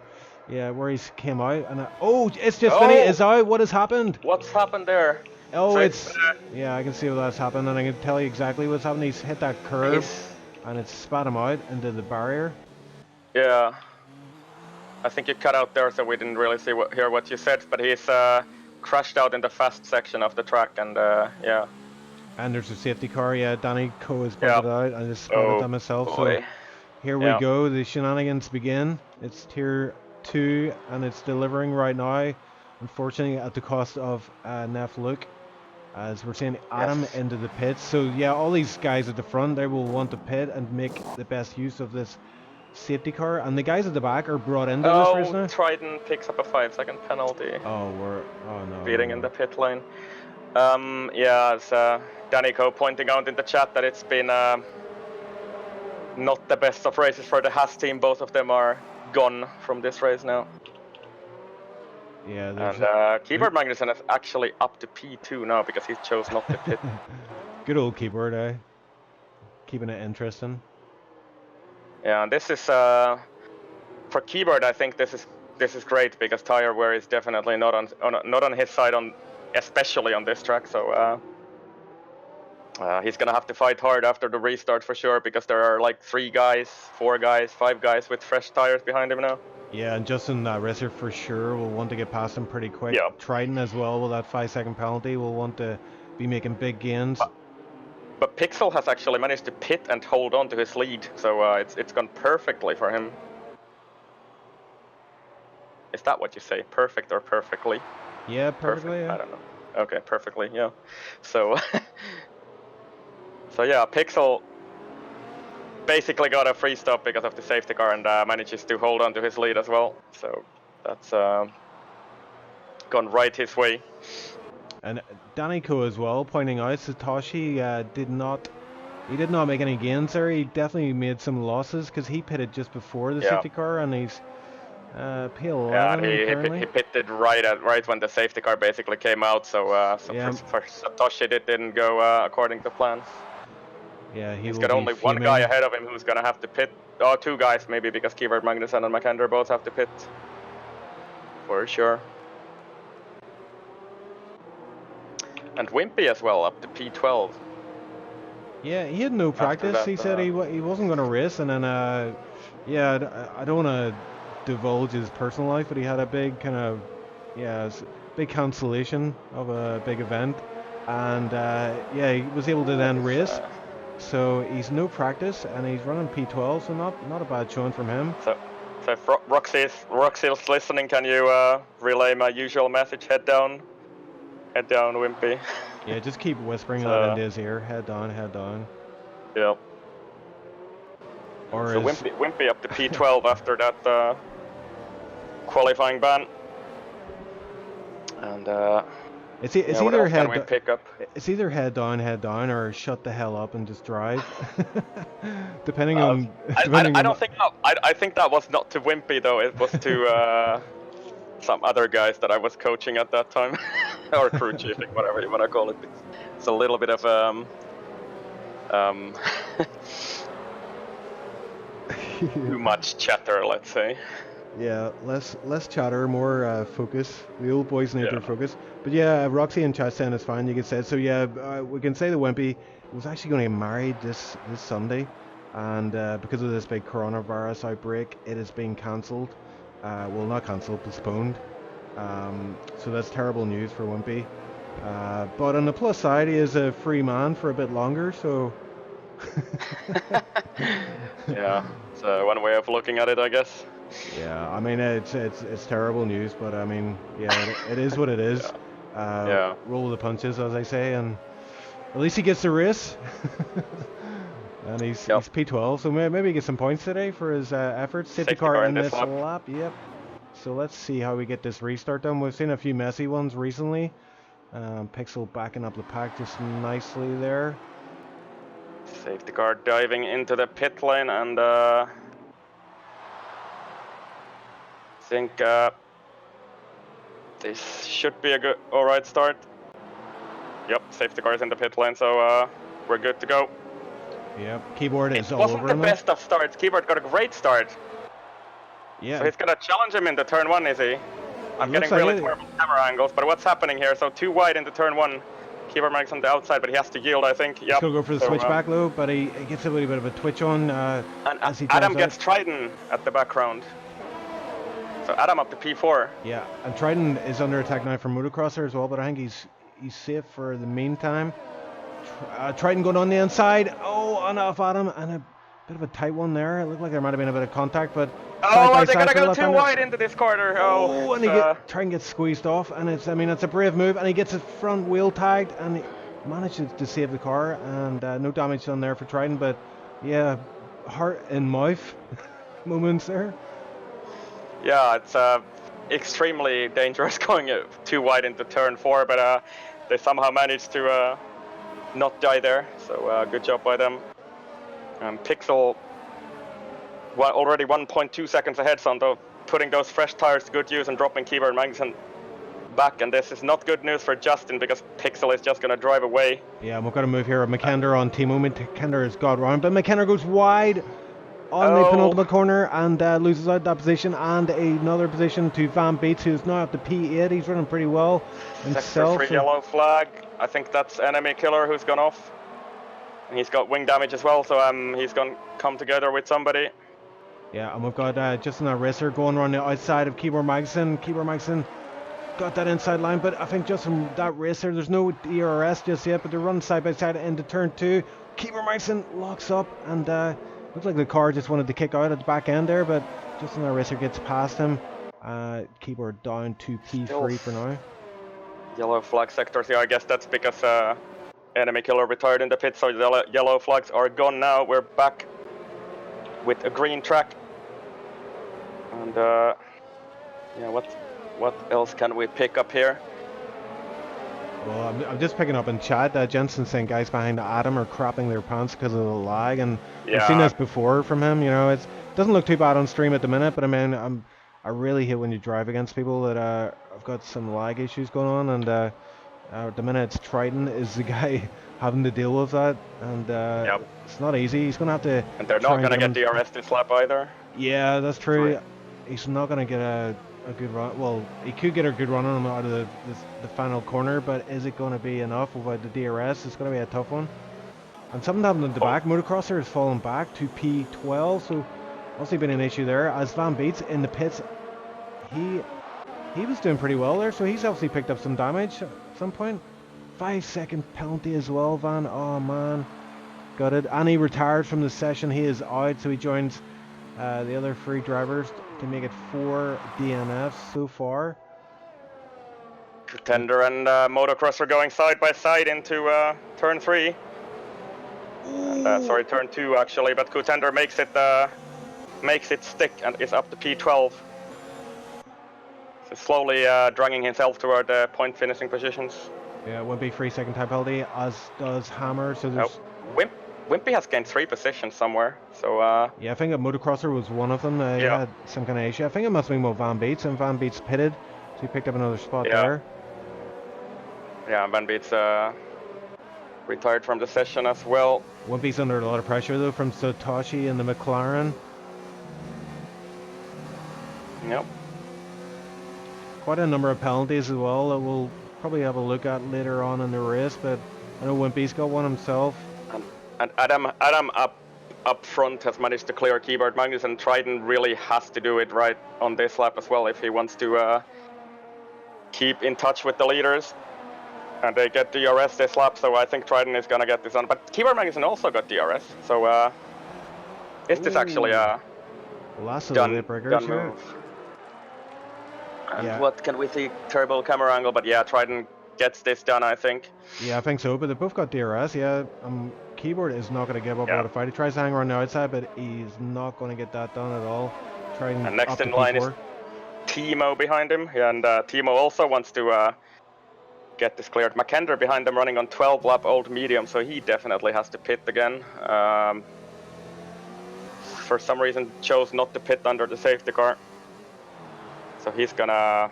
he's came out, and oh, it's just Vinny is out. What has happened?
What's happened there?
Oh, it's yeah, I can see what's happened, and I can tell you exactly what's happened. He's hit that curve, and it's spat him out into the barrier.
Yeah, I think you cut out there, so we didn't really hear what you said. But he's crashed out in the fast section of the track, and yeah.
And there's a safety car. Yeah, Danny Co has pointed out. I just spotted that myself.
Boy.
So here we go. The shenanigans begin. It's tier 2, and it's delivering right now. Unfortunately, at the cost of Neff Luke. As we're seeing Adam into the pits. So yeah, all these guys at the front, they will want to pit and make the best use of this safety car. And the guys at the back are brought into this race now.
Triton picks up a 5-second penalty.
Oh, no.
Beating in the pit lane. Yeah, it's Danny Co pointing out in the chat that it's been not the best of races for the Haas team. Both of them are gone from this race now.
Yeah,
and Keyboard Magnussen is actually up to P2 now because he chose not to pit.
Good old Keyboard, keeping it interesting.
Yeah, and this is for Keyboard. I think this is great because tire wear is definitely not on his side especially on this track. So he's gonna have to fight hard after the restart for sure because there are like 3 guys, 4 guys, 5 guys with fresh tires behind him now.
Yeah, and Justin Risser for sure will want to get past him pretty quick.
Yeah.
Triton as well with that 5-second penalty will want to be making big gains.
But Pixel has actually managed to pit and hold on to his lead, so it's gone perfectly for him. Is that what you say? Perfect or perfectly?
Yeah, perfectly. Yeah.
I don't know. Okay, perfectly. Yeah. So, so yeah, Pixel basically got a free stop because of the safety car and manages to hold on to his lead as well. So that's gone right his way.
And Danny Co as well pointing out Satoshi did not make any gains there. He definitely made some losses because he pitted just before the safety car and he's P11.
Yeah, he pitted right when the safety car basically came out. So for Satoshi it didn't go according to plan.
Yeah,
he's got only one guy ahead of him who's gonna have to pit. Oh, 2 guys maybe because Keyboard Magnussen and McAnder both have to pit. For sure. And Wimpy as well, up to P12.
Yeah, he had no practice. He said he wasn't going to race, and then yeah, I don't want to divulge his personal life, but he had a big kind of big cancellation of a big event, and yeah, he was able to then race. So he's no practice, and he's running P12, so not a bad showing from him.
So if Roxy's listening, can you relay my usual message? Head down, Wimpy.
Yeah, just keep whispering that into his ear. Head down, head down.
Yep.
Or
so Wimpy up to P12 after that qualifying ban. And
it's either
it's
either head down, or shut the hell up and just drive. depending on.
I think that was not to Wimpy though. It was to some other guys that I was coaching at that time, or crew chiefing, whatever you want to call it. It's a little bit of too much chatter, let's say.
Yeah, less chatter, more focus. The old boys need their focus. But yeah, Roxy and chat saying it's fine. You can say so. Yeah, we can say the Wimpy was actually going to get married this Sunday, and because of this big coronavirus outbreak, it is being cancelled. Well, not cancelled, postponed. So that's terrible news for Wimpy. But on the plus side, he is a free man for a bit longer, so
Yeah, it's one way of looking at it, I guess.
Yeah, I mean it's terrible news, but I mean yeah, it is what it is.
Yeah.
Roll with the punches, as I say, and at least he gets the race. And he's P12, so maybe he gets some points today for his efforts. Safety car in this lap. Yep. So let's see how we get this restart done. We've seen a few messy ones recently. Pixel backing up the pack just nicely there.
Safety car diving into the pit lane, and think this should be a good, alright start. Yep, safety car is in the pit lane, so we're good to go.
Yep, Keyboard is all over him.
It wasn't the best of starts. Keyboard got a great start.
Yeah.
So he's gonna challenge him into turn 1, is he? I'm getting really terrible camera angles, but what's happening here? So too wide into turn 1. Keyboard Mike's on the outside, but he has to yield, I think. Yep.
He's gonna go for the switchback low, but he gets a little bit of a twitch on as he
Adam gets Triton at the background. So Adam up to P4.
Yeah, and Triton is under attack now from Motocrosser as well, but I think he's safe for the meantime. Triton going on the inside. Oh, on off Adam, and a bit of a tight one there. It looked like there might have been a bit of contact, but
they're gonna go too wide into this corner. Oh,
and Triton gets squeezed off, and it's a brave move, and he gets his front wheel tagged, and he manages to save the car, and no damage done there for Triton, but yeah, heart and mouth moments there.
Yeah, it's extremely dangerous going too wide into turn 4, but they somehow managed to not die there, so good job by them. Pixel already 1.2 seconds ahead, so putting those fresh tires to good use and dropping Keyboard Magnussen back, and this is not good news for Justin because Pixel is just going to drive away.
Yeah, and we've got to move here. McKender on Timo. McKender has got round, but McKender goes wide on the penultimate corner and loses out that position, and another position to Van Beets, who's now at the P8. He's running pretty well himself.
Sector 3 yellow flag. I think that's enemy killer who's gone off. And he's got wing damage as well, so he's going to come together with somebody.
Yeah, and we've got Justin Racer going around the outside of Keyboard Magnussen. Keyboard Magnussen got that inside line, but I think Justin, that Racer, there's no DRS just yet, but they're running side by side into turn 2. Keyboard Magnussen locks up, and looks like the car just wanted to kick out at the back end there, but Justin Racer gets past him. Keyboard down to P3 for now.
Yellow flag sectors, yeah, I guess that's because enemy killer retired in the pit, so the yellow flags are gone now. We're back with a green track. And yeah, what else can we pick up here?
Well, I'm just picking up in chat that Jensen saying guys behind Adam are crapping their pants because of the lag, and I've seen this before from him. You know, it doesn't look too bad on stream at the minute, but I mean, I really hate when you drive against people that have got some lag issues going on, and at the minute it's Triton is the guy having to deal with that, and it's not easy. He's going to have to.
And they're not going to get DRS this lap either.
Yeah, that's true. He's not going to get a good run. Well, he could get a good run on him out of the final corner, but is it going to be enough without the DRS? It's going to be a tough one. And something happened at the back. Motocrosser has fallen back to P12, so obviously been an issue there. As Van Beets in the pits, he was doing pretty well there, so he's obviously picked up some damage at some point. 5-second penalty as well, Van. Oh man, got it. And he retired from the session. He is out, so he joins the other 3 drivers to make it 4 DNFs so far.
Contender and Motocrosser going side by side into turn 3. And, sorry, turn 2 actually, but Contender makes it stick and is up to P12. So slowly dragging himself toward the point finishing positions.
Yeah, Wimpy 3-second time penalty, as does Hammer. So there's.
Wimpy has gained 3 positions somewhere, so
yeah, I think a Motocrosser was one of them. He had some kind of issue. I think it must have been with Van Beets, and Van Beets pitted, so he picked up another spot there.
Yeah, Van Beets retired from the session as well.
Wimpy's under a lot of pressure though from Satoshi and the McLaren.
Yep.
Quite a number of penalties as well that we'll probably have a look at later on in the race, but I know Wimpy's got one himself.
And Adam up front has managed to clear Keyboard Magnus, and Triton really has to do it right on this lap as well if he wants to keep in touch with the leaders. And they get DRS this lap, so I think Trident is gonna get this on. But Keyboard Magazine also got DRS, so is this actually a
Last of the
done
late breakers here.
move? And
Yeah.
what can we see? Terrible camera angle, but yeah, Trident gets this done, I think.
Yeah, I think so, but they both got DRS, yeah. Keyboard is not going to give up
Yeah.
without a fight. He tries to hang around the outside, but he's not going to get that done at all. Trying
And next
up to
in line is
P4.
Timo behind him, and Timo also wants to get this cleared. McKender behind them running on 12 lap old medium, so he definitely has to pit again. For some reason chose not to pit under the safety car. So he's gonna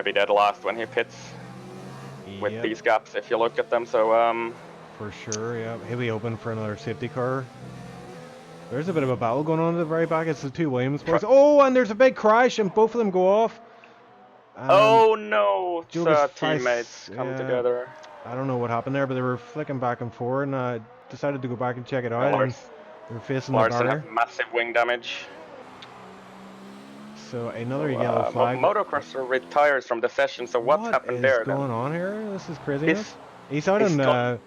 be dead last when he pits with
Yep,
these gaps if you look at them. So
for sure, yeah. He'll be open for another safety car. There's a bit of a battle going on at the very back. It's the two Williams boys. Oh, and there's a big crash, and both of them go off.
oh no,
Julius
teammates come together.
I don't know what happened there, but they were flicking back and forth, and I decided to go back and check it out. And they were facing the
Larson
barrier.
have massive wing damage.
So another yellow flag.
Motocrosser retires from the session. So what's happened there?
What is going on here? This is craziness.
He's-
He's out
he's
in
gone-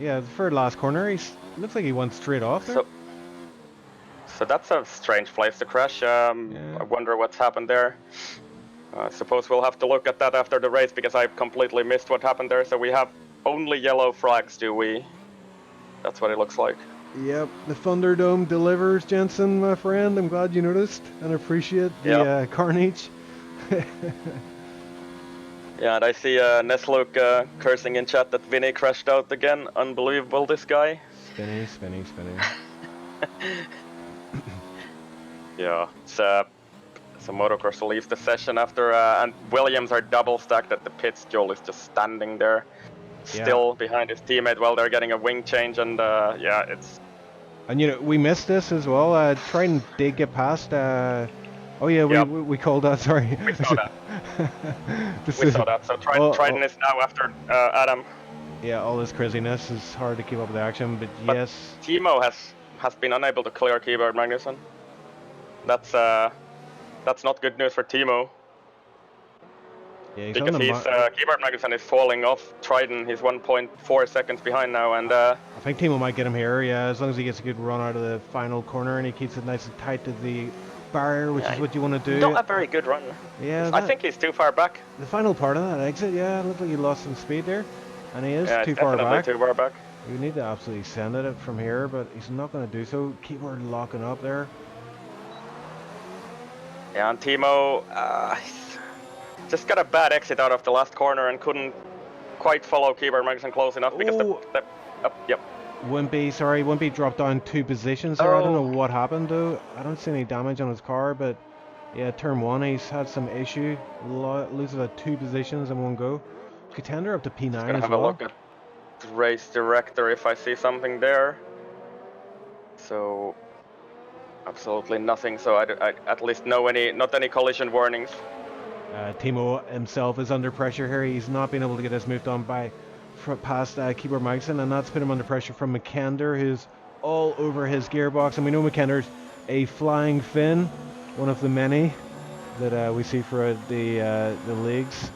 yeah, the third last corner. Looks like he went straight off there.
So that's a strange place to crash. I wonder what's happened there. I suppose we'll have to look at that after the race because I completely missed what happened there. So we have only yellow flags, do we? That's what it looks like.
Yep, the Thunderdome delivers, Jensen, my friend. I'm glad you noticed and appreciate the carnage.
Yeah, and I see Nesluk cursing in chat that Vinny crashed out again. Unbelievable, this guy.
Spinny, spinny, spinny.
Yeah, so Motocross leaves the session after, and Williams are double stacked at the pits. Joel is just standing there, still behind his teammate while they're getting a wing change, and yeah, it's...
And you know, we missed this as well. Trident did get past. Oh yeah, we called that. Sorry.
We saw that. We saw that. So Trident is now after Adam.
Yeah, all this craziness is hard to keep up with the action, but yes.
Timo has been unable to clear Keyboard Magnussen. That's not good news for Timo.
Yeah, he's
because Keyboard Magnussen is falling off Trident. He's 1.4 seconds behind now, and
I think Timo might get him here. Yeah, as long as he gets a good run out of the final corner and he keeps it nice and tight to the barrier, which is what you want to do.
Not a very good run.
Yeah,
I think he's too far back.
The final part of that exit, yeah, it looked like he lost some speed there, and he is too
far back.
Too far back. We need to absolutely send it from here, but he's not going to do so. Keyboard locking up there.
Yeah, and Timo just got a bad exit out of the last corner and couldn't quite follow Keyboard Magnussen close enough because
Wimpy dropped down 2 positions there. I don't know what happened though. I don't see any damage on his car, but yeah, turn 1 he's had some issue. Loses 2 positions in one go. Contender up to P9
just gonna
as
have
well.
a look at the race director if I see something there. So absolutely nothing. So I at least know not any collision warnings.
Timo himself is under pressure here. He's not been able to get this moved on past Keyboard Magnussen, and that's put him under pressure from McKender, who's all over his gearbox. And we know McKender's a flying Finn, one of the many that we see throughout the leagues.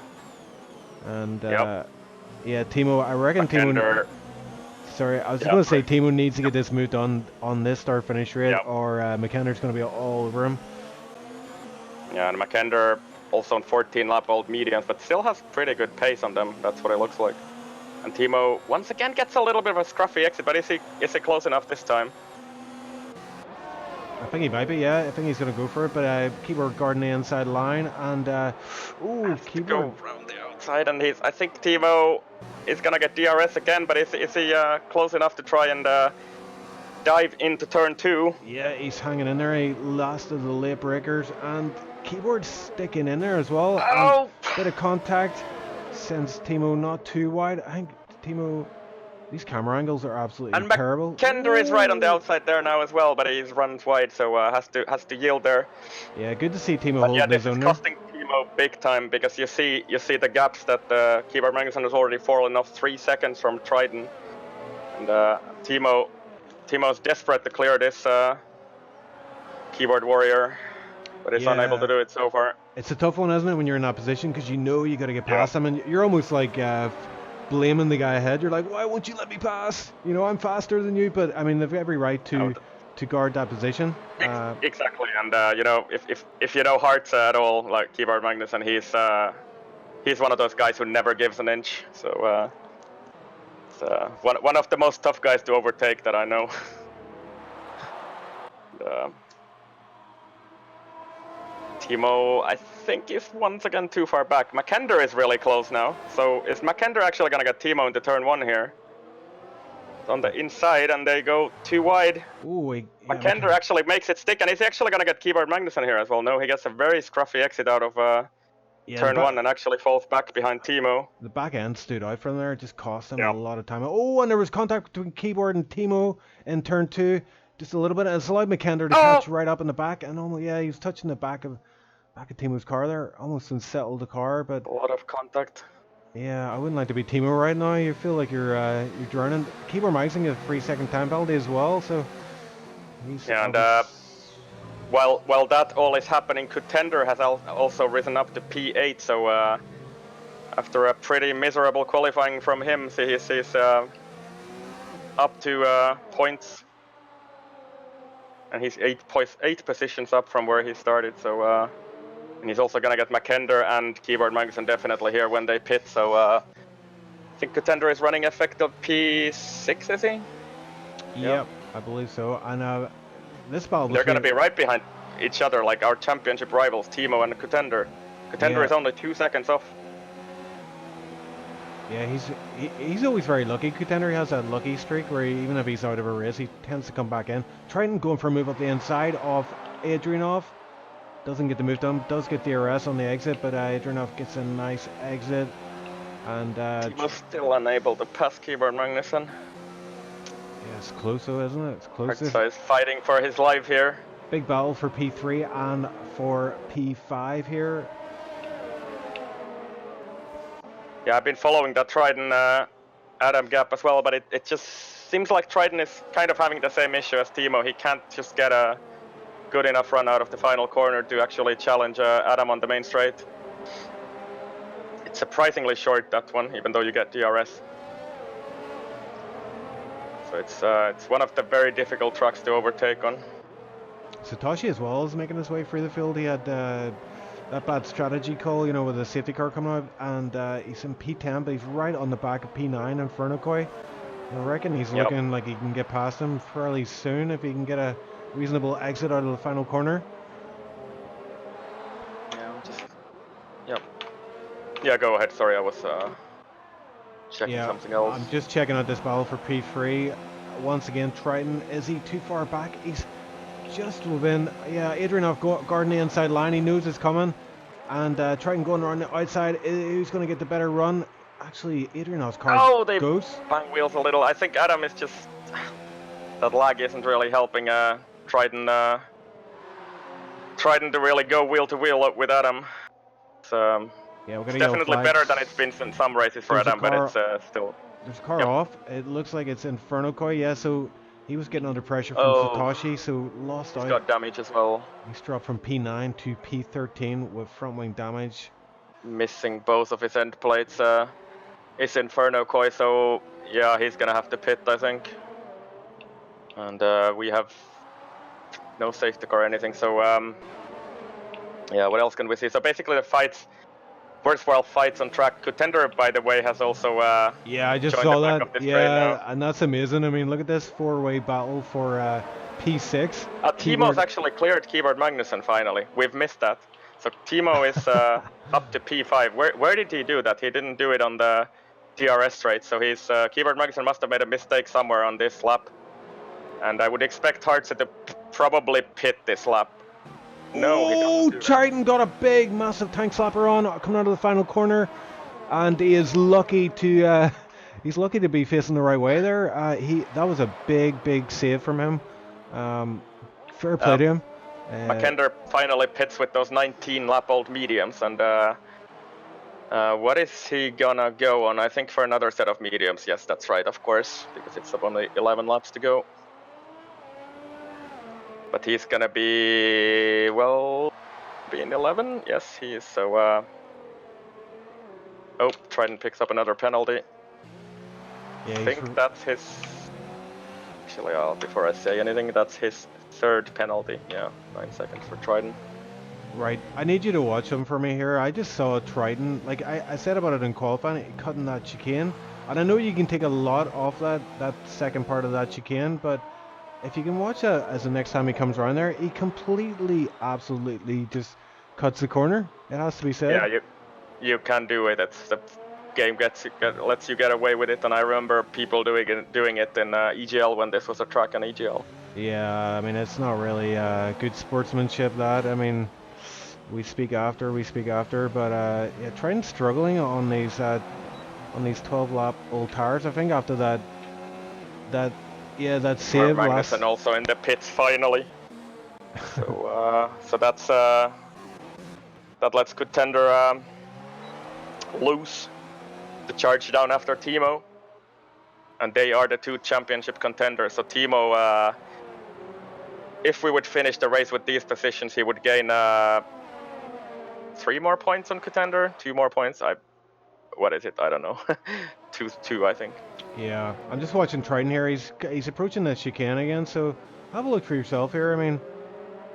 And yeah, Timo, I reckon
McKender,
Sorry, I was just going to say Timo needs to get this moved on this start-finish rate, or McKender's going to be all over him.
Yeah, and McKender also on 14 lap old mediums, but still has pretty good pace on them. That's what it looks like. And Timo once again gets a little bit of a scruffy exit, but is he close enough this time?
I think he might be, yeah. I think he's going to go for it, but Keyboard guarding the inside line, and Keyboard
go around the outside, and I think Timo is going to get DRS again, but is he close enough to try and dive into turn 2?
Yeah, he's hanging in there. He last of the late breakers, and Keyboard's sticking in there as well.
Oh!
Bit of contact sends Timo not too wide. I think Timo, these camera angles are absolutely terrible.
McKender is right on the outside there now as well, but he's runs wide, so has to yield there.
Yeah, good to see Timo holding his own there.
This is costing Timo big time because you see the gaps that Keyboard Magnussen has already fallen off 3 seconds from Trident, and Timo's desperate to clear this Keyboard Warrior. but he's unable to do it so far.
It's a tough one, isn't it, when you're in that position, because you know you got to get past him, and you're almost like blaming the guy ahead. You're like, why won't you let me pass? You know, I'm faster than you, but I mean, they've every right to guard that position.
Exactly, and you know, if you know Hart at all, like Keyboard Magnussen, he's one of those guys who never gives an inch. So it's one of the most tough guys to overtake that I know. Timo, I think, is once again too far back. McKender is really close now. So is McKender actually gonna get Timo into turn 1 here? It's on the inside, and they go too wide.
Ooh,
McKender actually makes it stick, and he's actually gonna get Keyboard Magnussen here as well. No, he gets a very scruffy exit out of turn 1 and actually falls back behind Timo.
The back end stood out from there. It just cost him a lot of time. Oh, and there was contact between Keyboard and Timo in turn 2. Just a little bit. It's allowed McKender to catch right up in the back, and he was touching the back of Timo's car there, almost unsettled the car, but
a lot of contact.
Yeah, I wouldn't like to be Timo right now. You feel like you're drowning. Keyboard Magnussen gets a 3-second time penalty as well, so he's
while that all is happening, Contender has also risen up to P8. So after a pretty miserable qualifying from him, he's up to points. And he's 8 positions up from where he started, so and he's also gonna get McKender and Keyboard Magnussen definitely here when they pit. So I think Contender is running effective P6, is he?
Yep, I believe so. And this battle,
they're gonna be right behind each other, like our championship rivals, Timo and Contender. Contender is only 2 seconds off.
Yeah, he's always very lucky. Contender has that lucky streak where even if he's out of a race, he tends to come back in. Triton going for a move up the inside of Adrianov. Doesn't get the move done. Does get DRS on the exit, but Adrianov gets a nice exit. And
Timo's still unable to pass Keyboard Magnussen.
Yeah, it's close though, isn't it? It's close.
So he's fighting for his life here.
Big battle for P3 and for P5 here.
Yeah, I've been following that Triton Adam gap as well, but it just seems like Triton is kind of having the same issue as Timo. He can't just get a good enough run out of the final corner to actually challenge Adam on the main straight. It's surprisingly short, that one, even though you get DRS. So it's one of the very difficult tracks to overtake on.
Satoshi as well is making his way through the field. He had that bad strategy call, you know, with the safety car coming out, and he's in P10, but he's right on the back of P9 in Fernokoi. I reckon he's looking like he can get past him fairly soon if he can get a reasonable exit out of the final corner.
Yeah, go ahead. Sorry, I was checking something else.
I'm just checking out this battle for P3. Once again, Triton, is he too far back? He's just within. Yeah, Adrianov guarding the inside line. He knows it's coming. And Triton going around the outside. Who's going to get the better run? Actually, Adrianov's car
they
goes.
bang wheels a little. I think Adam is just... that lag isn't really helping Triton to really go wheel to wheel with Adam. So,
yeah,
it's definitely better than it's been in some races for Adam, but it's still...
There's a car off. It looks like it's Inferno Koi, yeah, so he was getting under pressure from Satoshi, so lost out.
He's got damage as well.
He's dropped from P9 to P13 with front wing damage.
Missing both of his end plates. Is Inferno Koi, so yeah, he's gonna have to pit, I think. And we have no safety car or anything, so yeah, what else can we see? So basically the fights, worthwhile fights on track. Contender, by the way, has also
yeah, I just saw that. Yeah, and that's amazing. I mean, look at this four-way battle for P6.
Timo's actually cleared Keyboard Magnussen finally. We've missed that. So Timo is up to P5. Where did he do that? He didn't do it on the DRS straight. So he's Keyboard Magnussen must have made a mistake somewhere on this lap. And I would expect Hartze to probably pit this lap. No, he doesn't.
Triton got a big, massive tank slapper on coming out of the final corner, and he is lucky to be facing the right way there. That was a big save from him. Fair play to him.
McKender finally pits with those 19 lap old mediums, and what is he gonna go on? I think for another set of mediums. Yes, that's right, of course, because it's only 11 laps to go. But he's gonna be, well, being 11? Yes, he is. So, oh, Trident picks up another penalty.
Yeah,
I think that's his. Actually, before I say anything, that's his third penalty. Yeah, 9 seconds for Trident.
right. I need you to watch him for me here. I just saw Trident. Like I said about it in qualifying, cutting that chicane. And I know you can take a lot off that second part of that chicane, but if you can watch it as the next time he comes around there, he completely, absolutely just cuts the corner. It has to be said.
Yeah, you can do it. It's the game lets you get away with it, and I remember people doing it in EGL when this was a track in EGL.
Yeah, I mean, it's not really good sportsmanship, that. I mean, we speak after, but yeah, Trident's struggling on these 12-lap old tires. I think after that save last.
Magnussen also in the pits finally. So that's that lets Contender lose the charge down after Timo, and they are the 2 championship contenders. So Timo, if we would finish the race with these positions, he would gain 3 more points on Contender, 2 more points. What is it? I don't know. two, I think.
Yeah, I'm just watching Trident here. He's approaching the chicane again, so have a look for yourself here. I mean,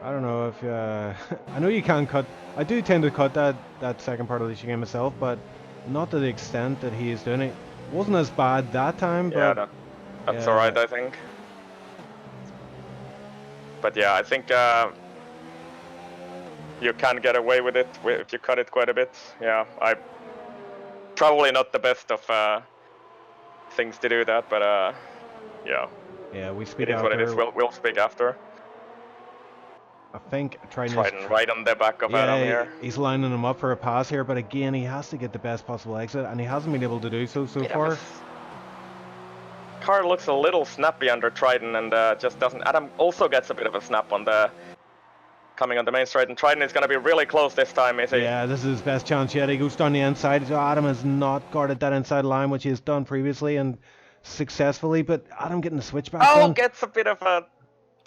I don't know if I know you can cut. I do tend to cut that second part of the chicane myself, but not to the extent that he is doing it. Wasn't as bad that time, but
Yeah, that's alright, I think. But yeah, I think you can get away with it if you cut it quite a bit. Yeah, probably not the best of things to do that, but yeah.
Yeah, we speak
It is
after.
what it is. We'll speak after.
I think Trident
right on the back of Adam here.
He's lining him up for a pass here, but again, he has to get the best possible exit, and he hasn't been able to do so far.
Car looks a little snappy under Trident, and just doesn't. Adam also gets a bit of a snap on the coming on the main straight, and Trident is going to be really close this time, is he?
Yeah, this is his best chance yet. He goes down the inside. So Adam has not guarded that inside line, which he has done previously and successfully, but Adam getting the switchback.
Gets a bit of a.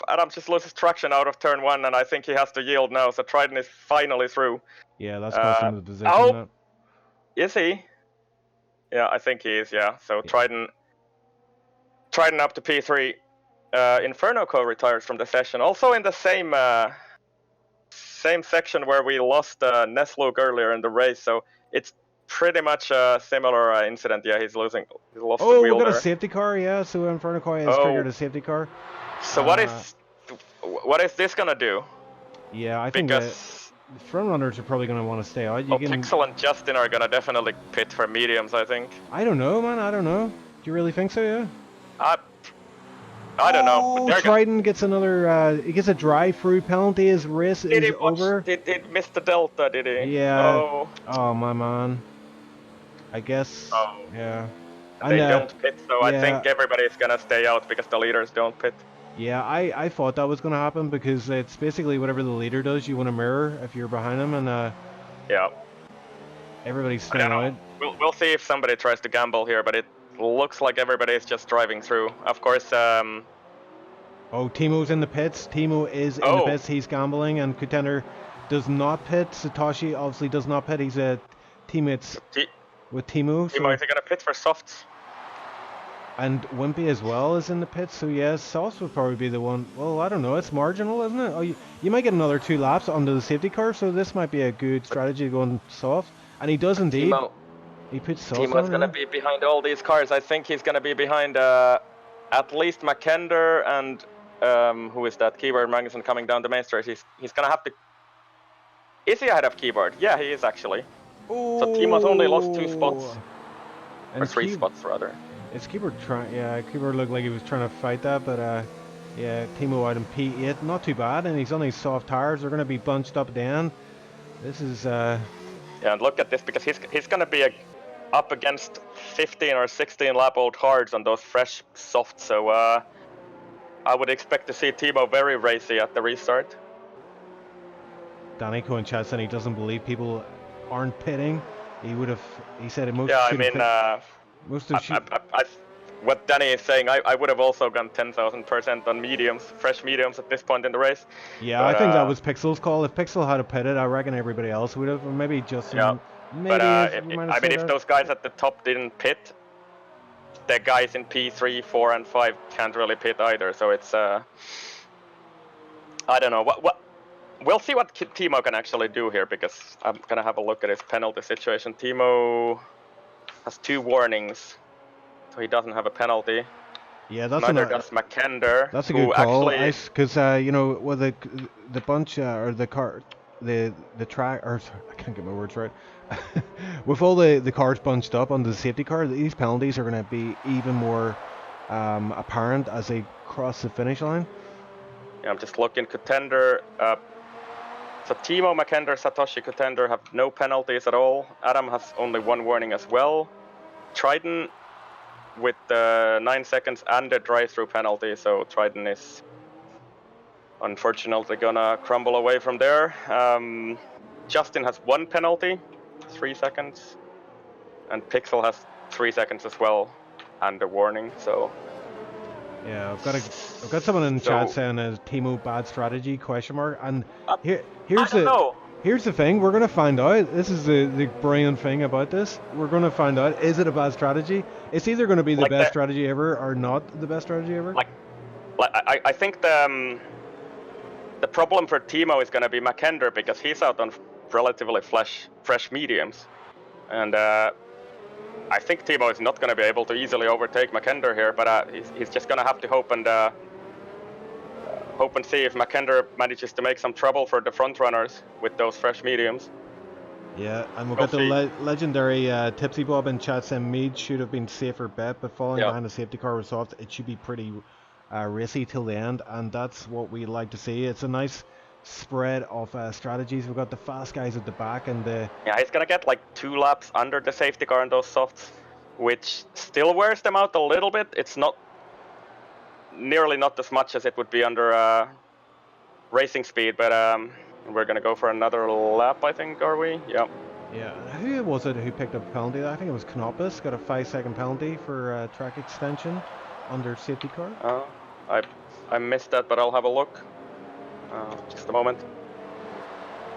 Adam just loses traction out of turn 1, and I think he has to yield now. So Trident is finally through.
Yeah, that's costing the position.
Is he? Yeah, I think he is. Yeah. So Trident up to P3. Inferno Co retires from the session. Also in the same section where we lost Nesluke earlier in the race. So it's pretty much a similar incident. Yeah, he's lost the wheel.
Oh, we got a safety car. Yeah, so Inferno Co has triggered a safety car.
So what is this gonna do?
Yeah, I think front runners are probably gonna want to stay out.
Pixel and Justin are gonna definitely pit for mediums, I think.
I don't know, man. I don't know. Do you really think so? Yeah.
I don't know.
Trident gets another. He gets a drive-through penalty. His race is over.
Did he miss the delta? Did he?
Yeah. Oh my man. I guess.
Oh.
Yeah.
They don't pit, so I think everybody's gonna stay out because the leaders don't pit.
Yeah, I thought that was gonna happen because it's basically whatever the leader does, you want to mirror if you're behind him, and
yeah.
Everybody's staying out.
We'll see if somebody tries to gamble here, but it looks like everybody's just driving through. Of course. Oh,
Timo's in the pits. Timo is in the pits. He's gambling, and Contender does not pit. Satoshi obviously does not pit. He's a teammates with Timo.
Timo is gonna pit for softs.
And Wimpy as well is in the pits, so yes, Sauce would probably be the one. Well, I don't know, it's marginal, isn't it? Oh, you might get another 2 laps under the safety car, so this might be a good strategy going soft. And he does indeed. He puts Sauce on.
Timo's gonna be behind all these cars. I think he's gonna be behind at least McKender and who is that? Keyboard Magnussen coming down the main straight. He's gonna have to. Is he ahead of Keyboard? Yeah, he is actually.
Ooh.
So Timo's only lost 2 spots, or 3 spots rather.
Is Keyboard trying? Yeah, Keyboard looked like he was trying to fight that, but yeah, Timo out in P8, not too bad, and he's on these soft tires. They're going to be bunched up and This is
yeah, and look at this, because he's going to be up against 15 or 16 lap old hards on those fresh softs. So I would expect to see Timo very racy at the restart.
Daniko in chat said he doesn't believe people aren't pitting. He said it most.
Yeah, I mean. what Danny is saying, I would have also gone 10,000% on mediums, fresh mediums at this point in the race.
Yeah,
But,
I think that was Pixel's call. If Pixel had pitted, I reckon everybody else would have. Or maybe Justin.
Yeah.
Maybe
But
we might have
I mean,
said
if
that.
those guys at the top didn't pit, the guys in P3, 4, and 5 can't really pit either. So it's I don't know. What we'll see what Timo can actually do here, because I'm gonna have a look at his penalty situation. Timo has 2 warnings, so he doesn't have a penalty.
Yeah, that's
Neither does McKender.
That's a good call. Because you know, well, the bunch or the car, the track, or I can't get my words right. With all the cars bunched up on the safety car, these penalties are going to be even more apparent as they cross the finish line.
Yeah, I'm just looking. Contender. So Timo, McKender, Satoshi, Contender have no penalties at all. Adam has only 1 warning as well. Triton with 9 seconds and a drive-through penalty, so Triton is unfortunately gonna crumble away from there. Justin has 1 penalty, 3 seconds, and Pixel has 3 seconds as well, and a warning. So
yeah, I've got someone in chat saying Timo bad strategy ? And here's the thing, we're gonna find out. This is the brilliant thing about this. We're gonna find out, is it a bad strategy? It's either gonna be the best strategy ever or not the best strategy ever.
I think the problem for Timo is gonna be McKender, because he's out on relatively fresh mediums, and I think Timo is not gonna be able to easily overtake McKender here, but he's just gonna have to hope and see if McKender manages to make some trouble for the front runners with those fresh mediums.
Yeah, and we've got the legendary Tipsy Bob in chat saying Mead should have been safer bet, but falling behind the safety car was soft. It should be pretty racy till the end, and that's what we like to see. It's a nice spread of strategies. We've got the fast guys at the back, and
yeah, he's gonna get like 2 laps under the safety car in those softs, which still wears them out a little bit. It's not nearly not as much as it would be under racing speed, but we're gonna go for another lap, I think, are we? Yeah.
Yeah, who was it who picked up a penalty? I think it was Knoppus, got a 5-second penalty for track extension under safety car.
I missed that, but I'll have a look. Just a moment.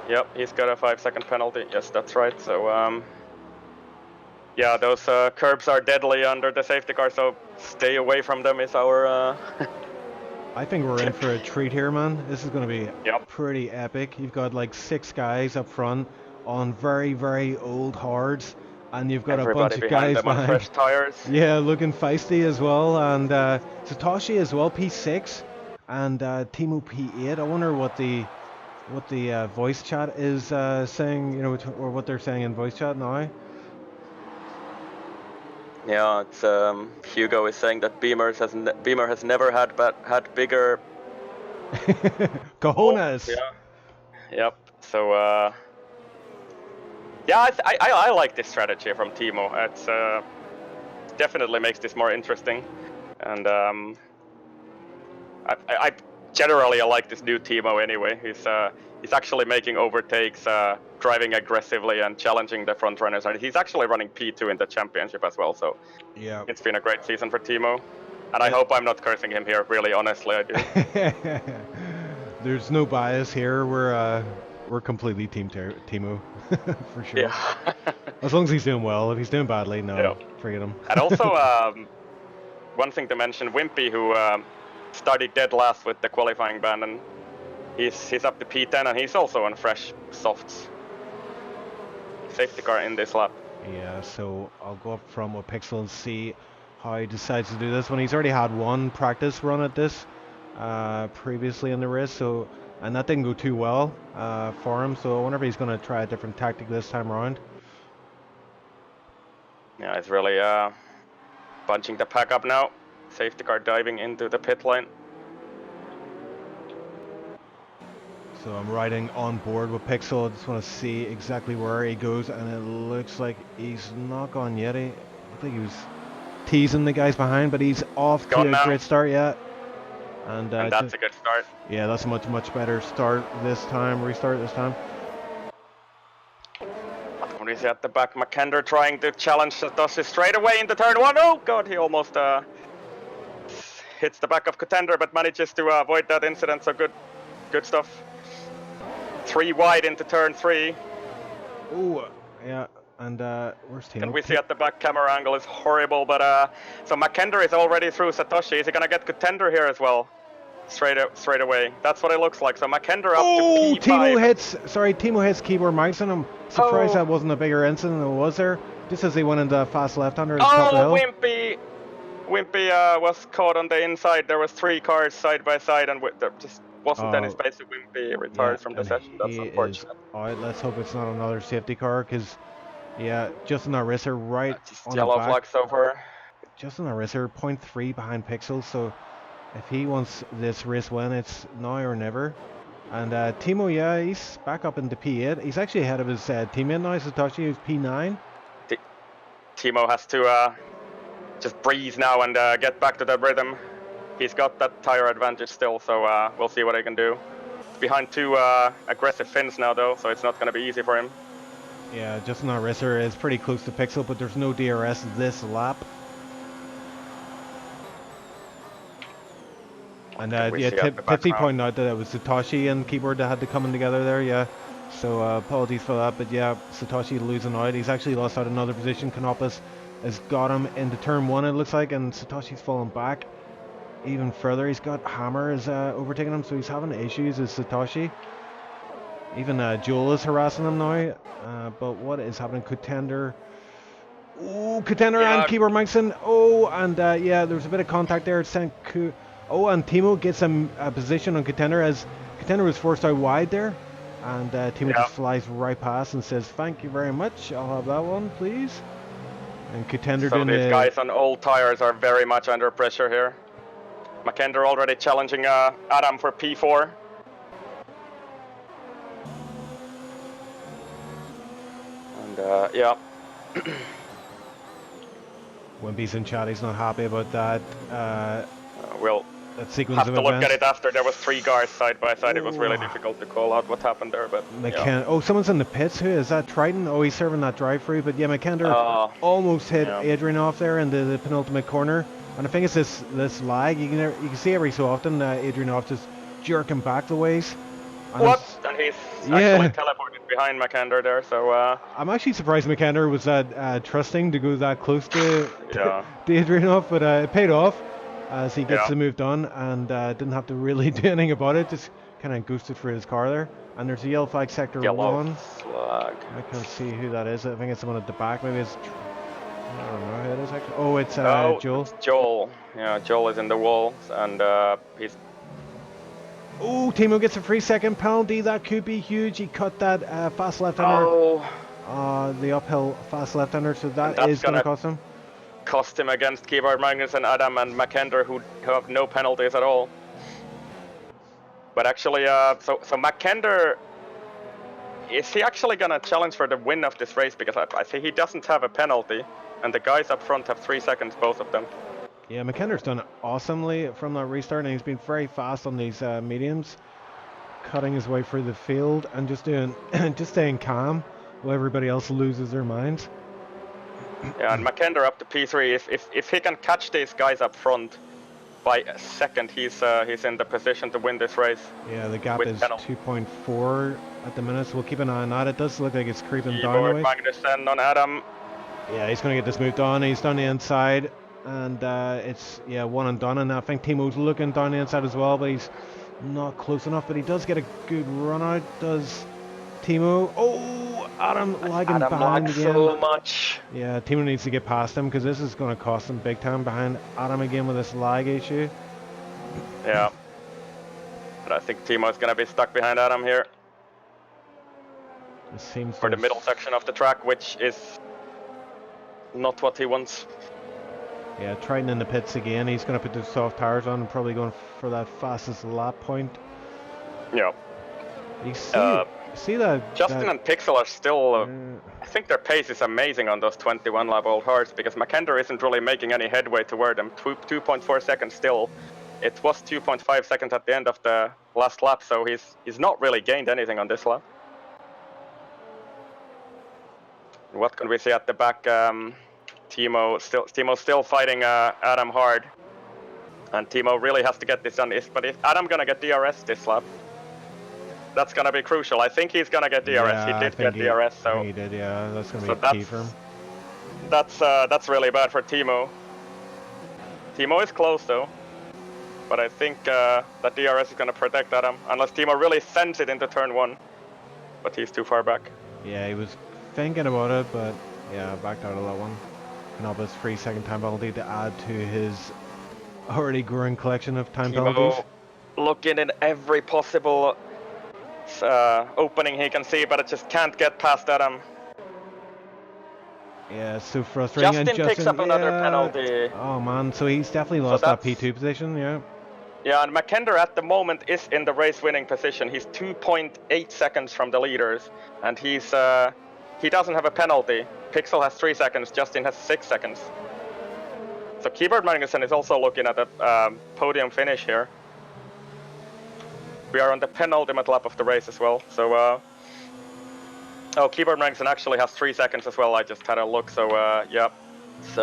Yep, he's got a 5-second penalty. Yes, that's right. So yeah, those curbs are deadly under the safety car, so stay away from them is our
I think we're in for a treat here, man. This is going to be pretty epic. You've got like 6 guys up front on very, very old hards, and you've got
everybody
a bunch of guys
behind. On fresh tires.
Yeah, looking feisty as well, and Satoshi as well, P6, and Timo P8. I wonder what the voice chat is saying, you know, or what they're saying in voice chat now.
Yeah, it's Hugo is saying that Beamer has never had bigger
cojones.
Yep. So yeah, I like this strategy from Timo. It's definitely makes this more interesting, and I generally like this new Timo anyway. He's actually making overtakes, driving aggressively and challenging the front runners, and he's actually running P2 in the championship as well. So
yeah,
it's been a great season for Timo, and I hope I'm not cursing him here. Really, honestly, I do.
There's no bias here. We're completely team Timo for sure.
Yeah.
As long as he's doing well. If he's doing badly, no, forget him.
And also, one thing to mention, Wimpy, who started dead last with the qualifying ban, and he's up to P10, and he's also on fresh softs. Safety car in this lap.
Yeah, so I'll go up from with Pixel and see how he decides to do this one. He's already had 1 practice run at this previously in the race, so and that didn't go too well for him. So I wonder if he's going to try a different tactic this time around.
Yeah, he's really bunching the pack up now. Safety car diving into the pit lane.
So I'm riding on board with Pixel. I just want to see exactly where he goes, and it looks like he's not gone yet. I think he was teasing the guys behind, but he's off to a great start yet. And
that's a good start.
Yeah, that's a much better start this time. Restart this time.
What is at the back? McKender trying to challenge Satoshi straight away into turn 1. Oh god, he almost hits the back of Contender, but manages to avoid that incident, so good stuff. 3 wide into turn 3.
Ooh, yeah, and where's Timo?
And we see at the back camera angle is horrible, but so McKender is already through Satoshi. Is he gonna get Contender here as well? Straight away. That's what it looks like. So McKender up to P5.
Timo hits keyboard mouse, and I'm surprised that wasn't a bigger incident than it was there. Just as he went into fast left-hander at the top of the hill.
Wimpy was caught on the inside. There was 3 cars side by side, and there just wasn't any space. So Wimpy retired from the session. That's unfortunate.
Alright, let's hope it's not another safety car, because yeah, Justin Arisa right
Just
on
yellow
the back.
flag so far.
Justin Arisa 0.3 behind Pixel, so if he wants this race win, it's now or never. And Timo, yeah, he's back up into P8. He's actually ahead of his teammate now, Satoshi, who's P9.
Timo has to just breathe now and get back to the rhythm. He's got that tire advantage still, so we'll see what he can do. Behind 2 aggressive Finns now though, so it's not going to be easy for him.
Yeah, Justin Arisa is pretty close to Pixel, but there's no DRS this lap. And yeah, Tipsy pointed out that it was Satoshi and Keyboard that had to come in together there, yeah. So apologies for that, but yeah, Satoshi losing out. He's actually lost out another position. Canopus has got him into turn 1, it looks like, and Satoshi's fallen back even further. He's got Hammer is overtaking him, so he's having issues as Satoshi. Even Joel is harassing him now, but what is happening? Contender. Oh, Contender and Keyboard Mikeson. Oh, and yeah, there's a bit of contact there. Oh, and Timo gets a position on Contender as Contender was forced out wide there. And Timo just flies right past and says, "Thank you very much. I'll have that one, please." And Contender
so these guys on old tires are very much under pressure here. McKender already challenging Adam for P4. And yeah.
Wimpy's in chat, he's not happy about that.
We'll
sequence
have
of
to look
events.
at it after. There was 3 cars side by side. It was really difficult to call out what happened there, but
Oh, someone's in the pits. Who is that? Triton? Oh, he's serving that drive-through. But yeah, McKender almost hit Adrian off there in the penultimate corner. And I think it's this lag. You can see every so often Adrian off just jerking back the ways. And
and he's actually teleported behind McKender there. So
I'm actually surprised McKender was that trusting to go that close to Adrian off, but it paid off. As he gets the move done and didn't have to really do anything about it, just kind of ghosted for his car there. And there's a yellow flag sector 1.
Flag.
I can't see who that is. I think it's someone at the back. Maybe it's... I don't know who it is actually. Oh, it's Joel.
It's Joel. Yeah, Joel is in the walls and he's...
Oh, Timo gets a 3-second penalty. That could be huge. He cut that fast left-hander. The uphill fast left-hander, so that is going to cost him.
Cost him against Keyboard Magnus and Adam and McKender, who have no penalties at all. But actually, so McKender, is he actually gonna challenge for the win of this race? Because I see he doesn't have a penalty, and the guys up front have 3 seconds, both of them.
Yeah, McKender's done awesomely from that restart, and he's been very fast on these mediums, cutting his way through the field and just staying calm while everybody else loses their minds.
Yeah, and McKender up to P3. If he can catch these guys up front by a second, he's in the position to win this race.
Yeah, the gap is 2.4 at the minute, so we'll keep an eye on that. It does look like it's creeping down.
Magnussen on Adam.
Yeah, he's going to get this move done. He's down the inside, and it's one and done. And I think Timo's looking down the inside as well, but he's not close enough. But he does get a good run out. Does Timo? Oh! Adam lagging behind again.
So much.
Yeah, Timo needs to get past him because this is going to cost him big time behind Adam again with this lag issue.
Yeah. But I think Timo's going to be stuck behind Adam here.
It seems
for the middle section of the track, which is not what he wants.
Yeah, Triton in the pits again. He's going to put the soft tires on and probably going for that fastest lap point.
Yeah.
You see that
Justin and Pixel are still I think their pace is amazing on those 21 lap old hards, because McKender isn't really making any headway toward them. 2.4 seconds still. It was 2.5 seconds at the end of the last lap, so he's not really gained anything on this lap. What can we see at the back? Timo's still fighting Adam hard, and Timo really has to get this done. But if Adam gonna get DRS this lap, that's gonna be crucial. I think he's gonna get DRS.
Yeah,
He
I
did
think
get DRS,
I
so
think he did. Yeah, that's gonna
so
be key for him.
that's really bad for Timo. Timo is close though, but I think that DRS is gonna protect Adam, unless Timo really sends it into turn 1. But he's too far back.
Yeah, he was thinking about it, but yeah, backed out of that one. Canopus free second time penalty to add to his already growing collection of time penalties.
Timo looking in every possible opening he can see, but it just can't get past Adam.
Yeah, so frustrating.
Justin
and
picks up another penalty.
Oh man, so he's definitely lost that P2 position. Yeah.
Yeah, and McKender at the moment is in the race winning position. He's 2.8 seconds from the leaders, and he doesn't have a penalty. Pixel has 3 seconds, Justin has 6 seconds. So Keyboard Magnussen is also looking at a podium finish here. We are on the penultimate lap of the race as well. So, oh, Keyboard Magnussen actually has 3 seconds as well. I just had a look. So, yeah, it's,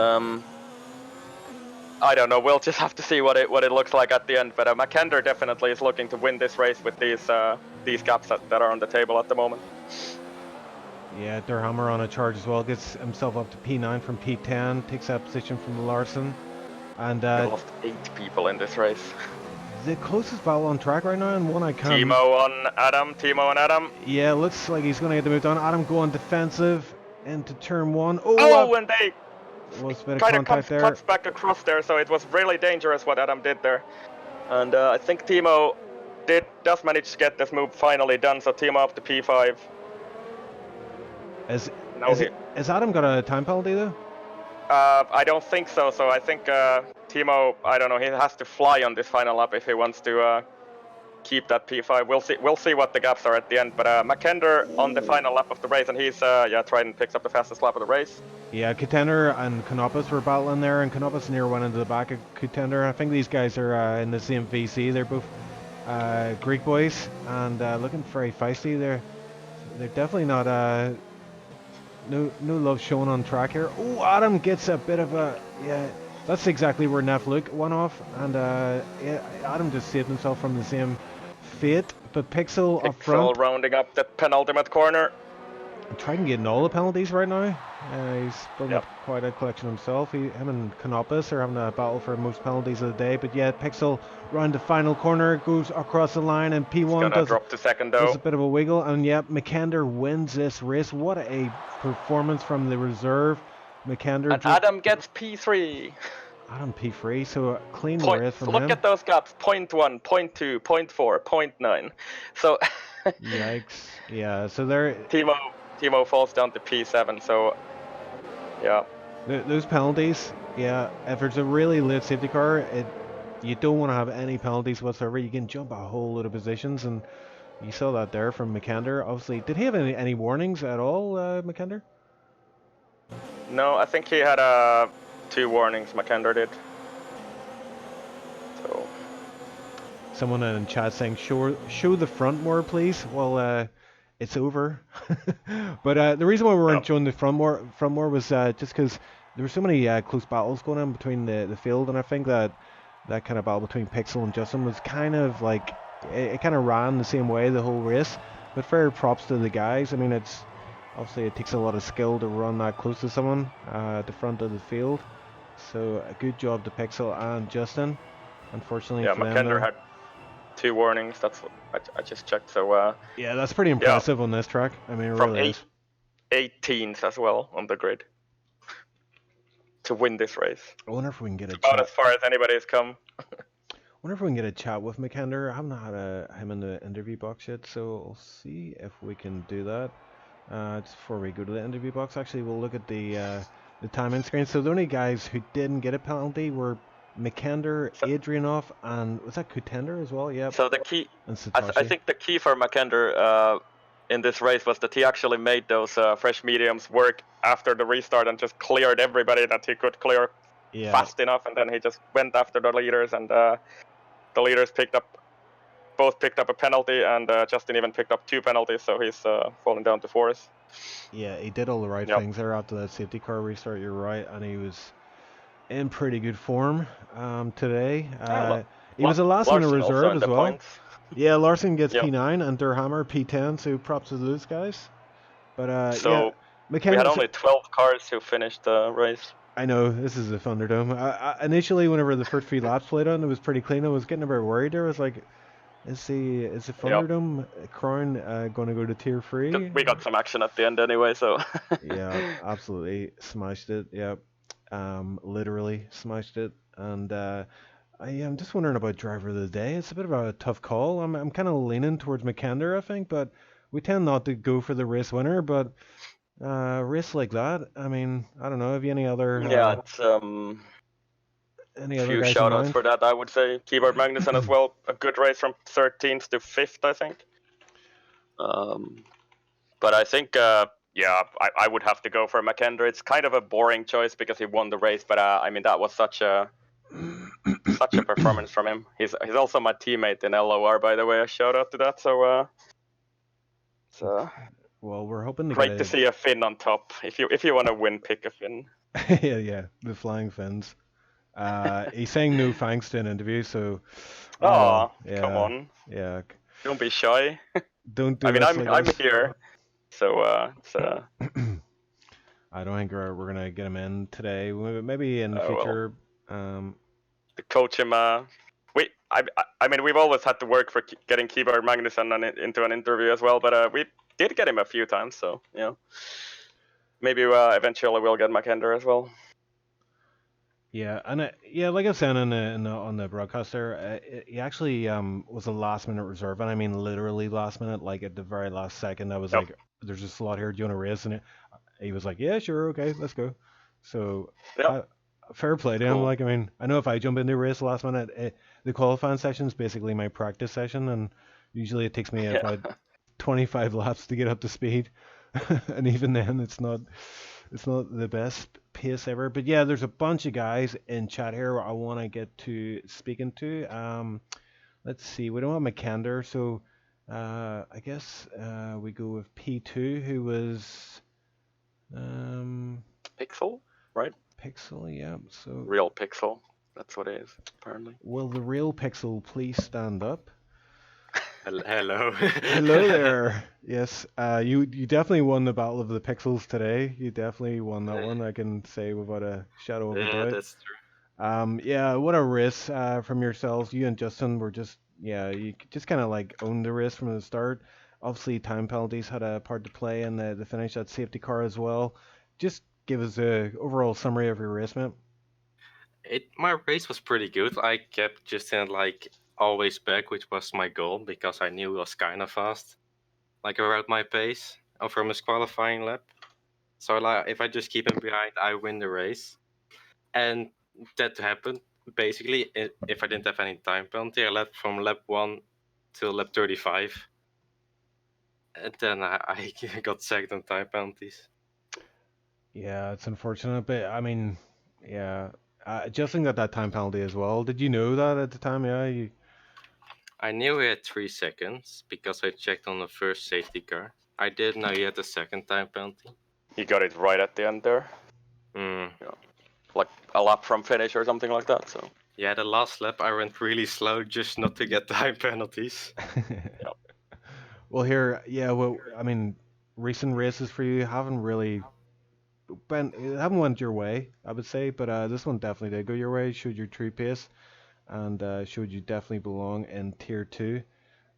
I don't know. We'll just have to see what it looks like at the end. But McKender definitely is looking to win this race with these gaps that are on the table at the moment.
Yeah, Durhammer on a charge as well, gets himself up to P9 from P10, takes that position from Larson. And
We lost 8 people in this race.
the closest battle on track right now, and one I can't...
Timo on Adam.
Yeah, looks like he's going to get the move done. Adam going defensive into turn 1.
Oh, and they
was a bit of
kind of
contact there.
cuts back across there, so it was really dangerous what Adam did there. And I think Timo does manage to get this move finally done, so Timo up to P5.
Has Adam got a time penalty though?
I don't think so. So I think Timo, I don't know, he has to fly on this final lap if he wants to keep that P5. We'll see what the gaps are at the end. But McKender on the final lap of the race, and he's trying to pick up the fastest lap of the race.
Yeah, Contender and Canopus were battling there, and Canopus near went into the back of Contender. I think these guys are in the same VC. They're both Greek boys and looking very feisty. They're definitely not. No love shown on track here. Oh, Adam gets a bit of a That's exactly where Neff Luke went off, and Adam just saved himself from the same fate. But Pixel up front,
rounding up the penultimate corner.
Trying to get all the penalties right now. He's building up quite a collection himself. Him and Canopus are having a battle for most penalties of the day. But yeah, Pixel round the final corner, goes across the line, and P1 does
drop to second though.
Does a bit of a wiggle, and yeah, McKender wins this race. What a performance from the reserve. McKender.
And Adam gets P3.
Adam P3, so a clean race from him.
Look at those gaps: 0.1, 0.2, 0.4, 0.9. So.
Yikes! Yeah, so there.
Timo falls down to P7, so yeah.
Those penalties, yeah, if there's a really late safety car, you don't want to have any penalties whatsoever. You can jump a whole load of positions, and you saw that there from McKender. Obviously, did he have any warnings at all, McKender?
No, I think he had 2 warnings, McKender did. So.
Someone in chat saying, show the front more, please. Well, it's over. But the reason why we weren't showing the front more was just because there were so many close battles going on between the field, and I think that kind of battle between Pixel and Justin was kind of like it kind of ran the same way the whole race. But fair props to the guys. I mean, it's obviously it takes a lot of skill to run that close to someone at the front of the field. So a good job to Pixel and Justin. Unfortunately, for them,
McKender had 2 warnings. That's what I just checked. So
yeah, that's pretty impressive on this track. I mean, it
from
really is.
18th as well on the grid to win this race.
I wonder if we can get a
about
chat.
as far as anybody's come.
I wonder if we can get a chat with McKender. I haven't had him in the interview box yet, so we'll see if we can do that. Just before we go to the interview box, actually, we'll look at the timing screen. So the only guys who didn't get a penalty were McKender, Adrianoff, and was that Contender as well? Yeah.
So the key,
and
I think the key for McKender in this race was that he actually made those fresh mediums work after the restart and just cleared everybody that he could clear fast enough, and then he just went after the leaders, and the leaders picked up both picked up a penalty, and Justin even picked up 2 penalties, so he's falling down to 4th.
Yeah, he did all the right
Yep.
things there after that safety car restart. You're right, and he was in pretty good form today. He was a last-minute
Larson also
reserve
in
as
the
well.
points.
Yeah, Larson gets
Yep.
P9 and Durhammer P10, so props to those guys. But
So
yeah,
we had
mechanics.
only 12 cars who finished the race.
I know this is a Thunderdome. Initially, whenever the first 3 laps played on, it was pretty clean. I was getting a bit worried there. I was like, is the Thunderdome crown going to go to Tier 3?
We got some action at the end anyway, so.
Yeah, absolutely smashed it. Yeah, literally smashed it. And I'm just wondering about driver of the day. It's a bit of a tough call. I'm kind of leaning towards McKender, I think, but we tend not to go for the race winner. But race like that, I mean, I don't know. Have you any other?
Yeah, it's
Any other
few
guys in
shout outs
mind?
for that, I would say. Keyboard Magnussen as well. A good race from 13th to 5th, I think. But I think, I would have to go for McKender. It's kind of a boring choice because he won the race, but I mean, that was such a performance from him. He's also my teammate in LOR, by the way. A shout out to that. So,
well, we're hoping to
great
get
to see a Finn on top. If you want to win, pick a Finn.
yeah, the flying fins. He's saying no thanks to an interview, so.
Oh,
yeah,
come on.
Yeah.
Don't be shy.
Don't do
I mean,
this
I'm
like this.
here. So,
I don't think we're gonna get him in today. Maybe in the future.
To coach him. I mean, we've always had to work for getting Keyboard Magnussen into an interview as well, but we did get him a few times, so maybe eventually we'll get McKender as well.
Yeah, and like I was saying on the broadcast there, he actually was a last minute reserve, and I mean literally last minute, like at the very last second. I was like, "There's a slot here. Do you want to race?" And he was like, "Yeah, sure, okay, let's go." So fair play to him. Like, I mean, I know if I jump into a race last minute, the qualifying session is basically my practice session, and usually it takes me about 25 laps to get up to speed, and even then, it's not the best pace ever. But yeah, there's a bunch of guys in chat here I want to get to speaking to. Let's see, we don't have McKender, so I guess we go with P2, who was
Pixel, right?
Pixel, yeah. So
real Pixel, that's what it is apparently.
Will the real Pixel please stand up?
Hello.
Hello there. Yes, you definitely won the Battle of the Pixels today. You definitely won that one. I can say without a shadow of a doubt.
Yeah, that's true.
Yeah, what a race from yourselves. You and Justin were just you just kind of like owned the race from the start. Obviously, time penalties had a part to play in the finish, that safety car as well. Just give us a overall summary of your race, mate.
My race was pretty good. I kept Justin always back, which was my goal because I knew he was kind of fast, around my pace from his qualifying lap. So if I just keep him behind, I win the race. And that happened basically. If I didn't have any time penalty, I left from lap 1 till lap 35, and then I got sacked on time penalties.
Yeah, it's unfortunate, but I mean, yeah, Justin got that time penalty as well. Did you know that at the time? Yeah,
I knew he had 3 seconds because I checked on the first safety car. I didn't know he had the second time penalty.
He got it right at the end there. Yeah. Like a lap from finish or something like that. So
yeah, the last lap I went really slow just not to get time penalties.
Well, here, well, I mean, recent races for you haven't really haven't went your way, I would say, but this one definitely did go your way. Showed your true pace, and showed you definitely belong in Tier 2.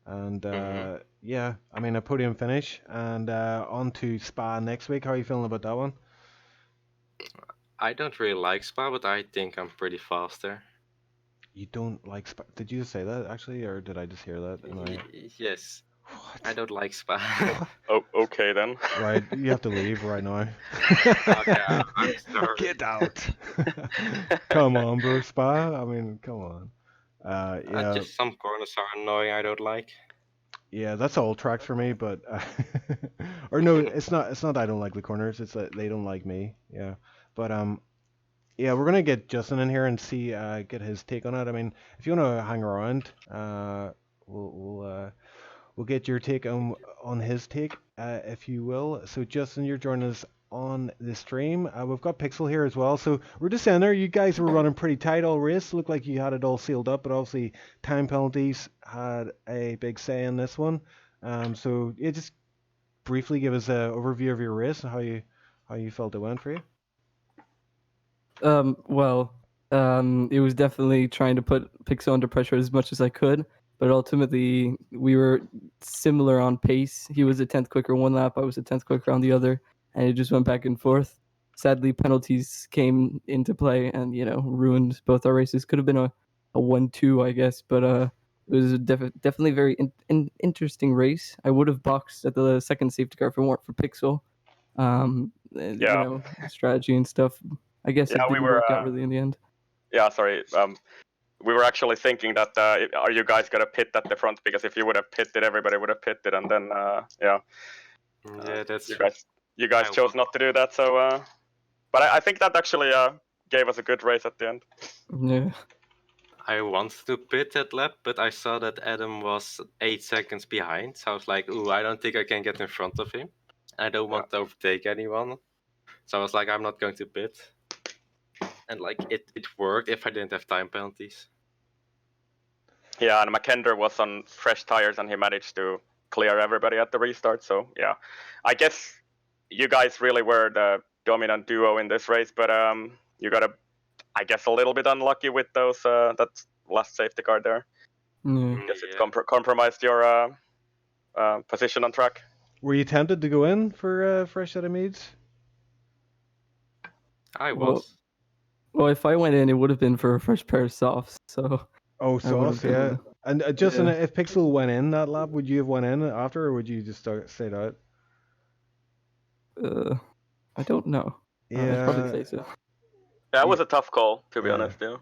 And yeah, I mean, a podium finish, and on to Spa next week. How are you feeling about that one?
I don't really like Spa, but I think I'm pretty fast there.
You don't like Spa? Did you say that actually, or did I just hear that?
Yes. What? I don't like Spa.
Oh, okay then.
Right, you have to leave right now.
Okay, I'm sorry.
Get out. Come on, bro, Spa. I mean, come on. Yeah.
Just some corners are annoying. I don't like.
Yeah, that's all tracks for me, but or no, it's not. It's not that I don't like the corners. It's that they don't like me. Yeah, but yeah, we're gonna get Justin in here and see get his take on it. I mean, if you want to hang around, we'll get your take on his take, if you will. So Justin, you're joining us on the stream. We've got Pixel here as well. So we're just saying there, you guys were running pretty tight all race. Looked like you had it all sealed up, but obviously time penalties had a big say in this one. So yeah, just briefly give us an overview of your race and how you felt it went for you.
It was definitely trying to put Pixel under pressure as much as I could, but ultimately we were similar on pace. He was a 10th quicker one lap, I was a 10th quicker on the other, and it just went back and forth. Sadly, penalties came into play and, ruined both our races. Could have been a 1-2, I guess, but it was a definitely very interesting race. I would have boxed at the second safety car if it weren't for Pixel. Strategy and stuff. I guess it didn't work out really in the end.
Yeah, sorry. We were actually thinking that are you guys gonna pit at the front? Because if you would have pitted, everybody would have pitted, and then
Yeah, that's
you guys chose not to do that. So, but I think that actually gave us a good race at the end.
Yeah.
I wanted to pit that lap, but I saw that Adam was 8 seconds behind. So I was like, ooh, I don't think I can get in front of him. I don't want to overtake anyone. So I was like, I'm not going to pit. And like it worked if I didn't have time penalties.
Yeah, and McKender was on fresh tires and he managed to clear everybody at the restart. So yeah, I guess you guys really were the dominant duo in this race, but you got I guess a little bit unlucky with those that last safety car there.
Yeah.
I guess it compromised your position on track.
Were you tempted to go in for a fresh set of meads?
I was.
Well, if I went in, it would have been for a fresh pair of softs. So.
Oh, sauce, yeah. And Justin, if Pixel went in that lap, would you have went in after, or would you just stayed out?
I don't know.
Yeah.
I'd probably say so.
Yeah, it was a tough call, to be honest. Yeah.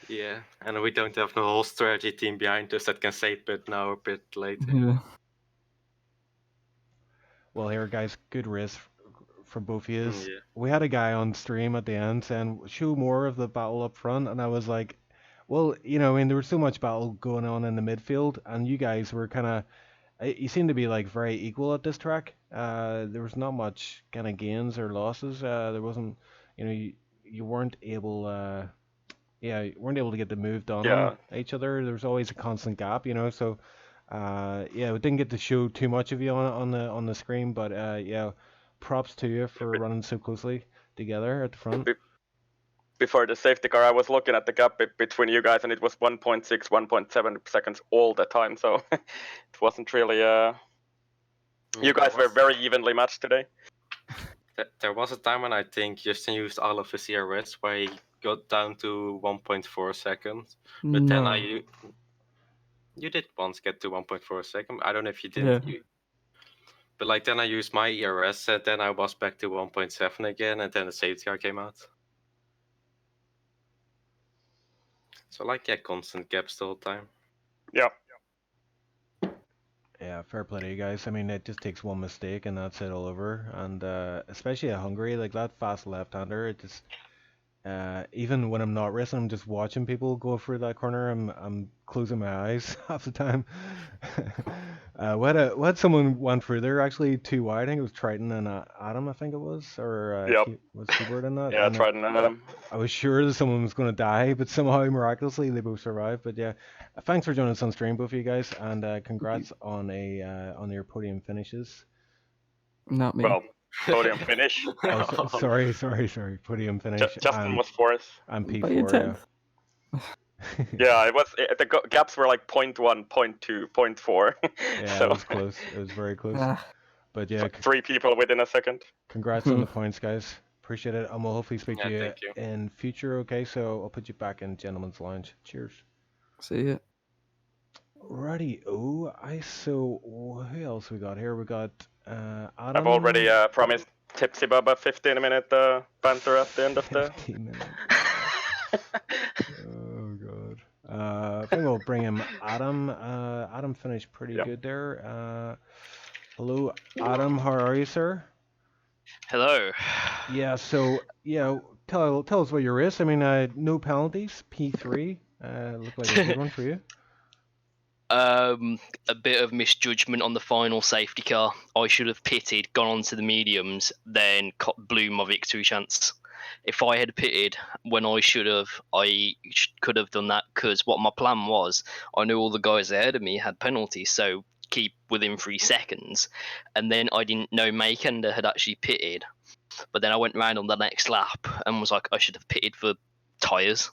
Yeah, and we don't have the whole strategy team behind us that can say pit now or pit later.
Yeah.
Well, here, guys, good race from both of you.
Yeah.
We had a guy on stream at the end saying, show more of the battle up front, and I was like, well, there was so much battle going on in the midfield, and you guys were kind of, you seem to be like very equal at this track. There was not much kind of gains or losses. There wasn't, you weren't able, you weren't able to get the move done on each other. There was always a constant gap, so, we didn't get to show too much of you on the screen, but props to you for running so closely together at the front.
Before the safety car, I was looking at the gap between you guys, and it was 1.6, 1.7 seconds all the time. So it wasn't really. You guys were very evenly matched today.
There was a time when I think Justin used all of his CRS, where he got down to 1.4 seconds. But then you did once get to 1.4 seconds. I don't know if you did.
Yeah.
But then I used my ERS, and then I was back to 1.7 again, and then the safety car came out. So constant gaps the whole time.
Yeah.
Yeah, fair play to you guys. I mean, it just takes one mistake and that's it all over. And especially at Hungary, like that fast left-hander, it just even when I'm not racing, I'm just watching people go through that corner. I'm closing my eyes half the time. We had someone went through there actually too wide. I think it was Triton and Adam, I think it was, or was Keyboard in that?
Yeah, Triton and Adam.
I was sure that someone was going to die, but somehow miraculously they both survived. But yeah, thanks for joining us on stream, both of you guys, and congrats on your podium finishes.
Not me.
Well, podium finish.
Sorry. Podium finish.
Justin was fourth.
I'm P4.
Yeah, it was. The gaps were like 0.1, 0.2, 0.4.
Yeah,
so.
It was close. It was very close. But yeah,
3 people within a second.
Congrats on the points, guys. Appreciate it, and we'll hopefully speak to you
you
in future. Okay, so I'll put you back in Gentleman's Lounge. Cheers.
See ya.
Righty. Oh, who else we got here? We got Adam.
I've already promised Tipsy Bubba 15-minute banter at the end of the.
15 minutes. Oh god. I think we'll bring him Adam. Adam finished pretty good there. Hello, Adam. How are you, sir?
Hello.
Yeah. So tell us what your race. I mean, no penalties. P3. Looked like a good one for you.
A bit of misjudgment on the final safety car. I should have pitted, gone on to the mediums, then blew my victory chance. If I had pitted when I should have, I could have done that, because what my plan was, I knew all the guys ahead of me had penalties, so keep within 3 seconds. And then I didn't know Makender had actually pitted. But then I went round on the next lap and was like, I should have pitted for tyres.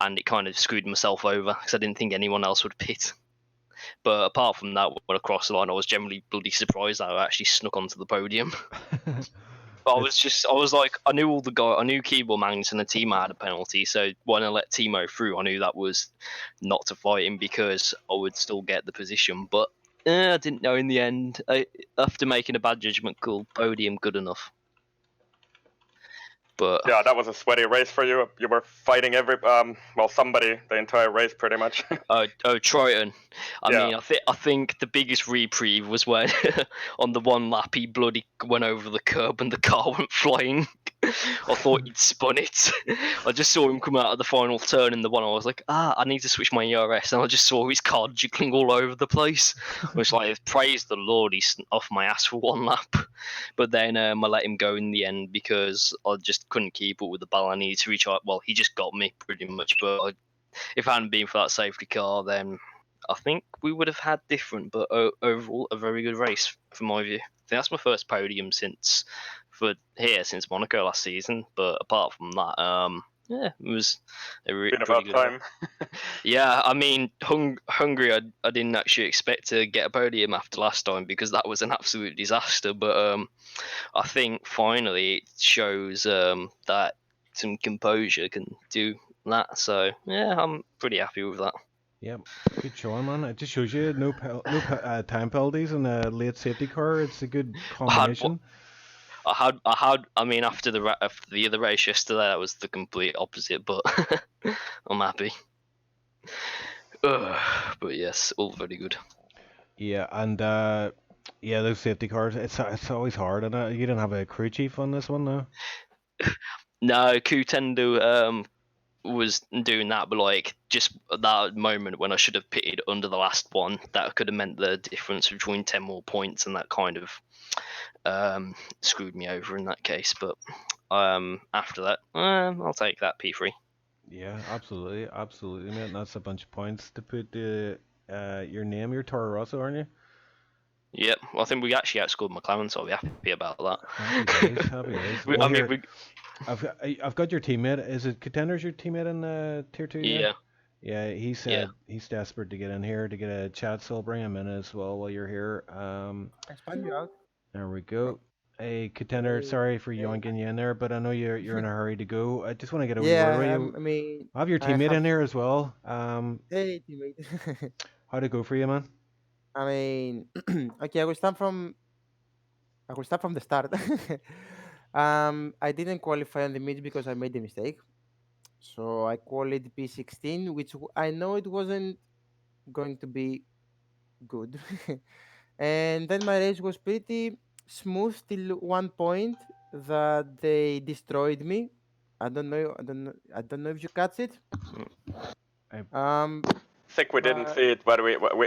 And it kind of screwed myself over because I didn't think anyone else would pit. But apart from that, when I crossed the line, I was generally bloody surprised that I actually snuck onto the podium. But I was like, I knew all the guys, I knew Keeble, Magnus, and the team had a penalty. So when I let Timo through, I knew that was not to fight him because I would still get the position. But I didn't know in the end. After making a bad judgment call, podium good enough. But
yeah, that was a sweaty race for you. You were fighting somebody the entire race pretty much.
Triton. I
Yeah.
mean, I think the biggest reprieve was when on the one lap he bloody went over the curb and the car went flying. I thought he'd spun it. I just saw him come out of the final turn in the one. I was like, I need to switch my ERS, and I just saw his car jiggling all over the place. I was like, praise the Lord, he's off my ass for one lap. But then I let him go in the end because I just couldn't keep up with the ball. I needed to recharge. Well, he just got me pretty much. But if it hadn't been for that safety car, then I think we would have had different. But overall, a very good race from my view. I think that's my first podium since Monaco last season. But apart from that, yeah, it was a
Been about
good
time.
Yeah, I mean, Hungary, I didn't actually expect to get a podium after last time because that was an absolute disaster. But I think finally it shows that some composure can do that. So yeah, I'm pretty happy with that.
Yep, good showing, man. It just shows you no time penalties in a late safety car. It's a good combination.
I mean, after the other race yesterday, that was the complete opposite. But I'm happy. But yes, all very good.
Yeah, and yeah, those safety cars. It's always hard, and you didn't have a crew chief on this one, no?
No, Kutendo was doing that, but like just at that moment when I should have pitted under the last one, that could have meant the difference between 10 more points, and that kind of screwed me over in that case. But after that, I'll take that P3.
Yeah, absolutely, mate. And that's a bunch of points to put your name. You're Toro Rosso, aren't you?
Yep, well, I think we actually outscored McLaren, so I'll be happy about that.
Happy days, happy days. Well,
I mean,
I've got your teammate. Is it Contender's your teammate in Tier 2?
Yeah.
Yeah, he said he's desperate to get in here to get a chat, so I'll bring him in as well while you're here. There we go. Hey, Contender, sorry for yoinking you in there, but I know you're in a hurry to go. I just want to get a wee word with you.
I mean,
I have your teammate in here as well.
Hey, teammate.
How'd it go for you, man?
I mean, okay, I will start from the start. I didn't qualify on the mid because I made a mistake. So I qualified P16, which I know it wasn't going to be good. And then my race was pretty smooth till one point that they destroyed me. I don't know if you catch it.
I think we didn't see it, but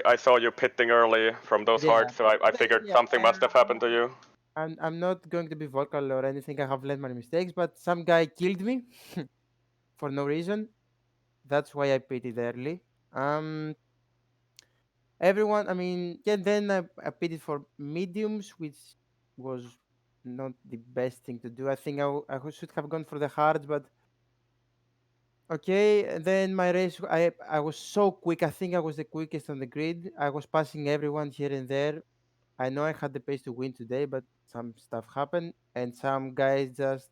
I saw you pitting early from those hards, so I figured something must have happened to you.
I'm not going to be vocal or anything. I have learned my mistakes, but some guy killed me for no reason. That's why I pitted early. Everyone, I mean, yeah. Then I pitted for mediums, which was not the best thing to do. I think I should have gone for the hards, but okay. And then my race, I was so quick. I think I was the quickest on the grid. I was passing everyone here and there. I know I had the pace to win today, but some stuff happened, and some guys just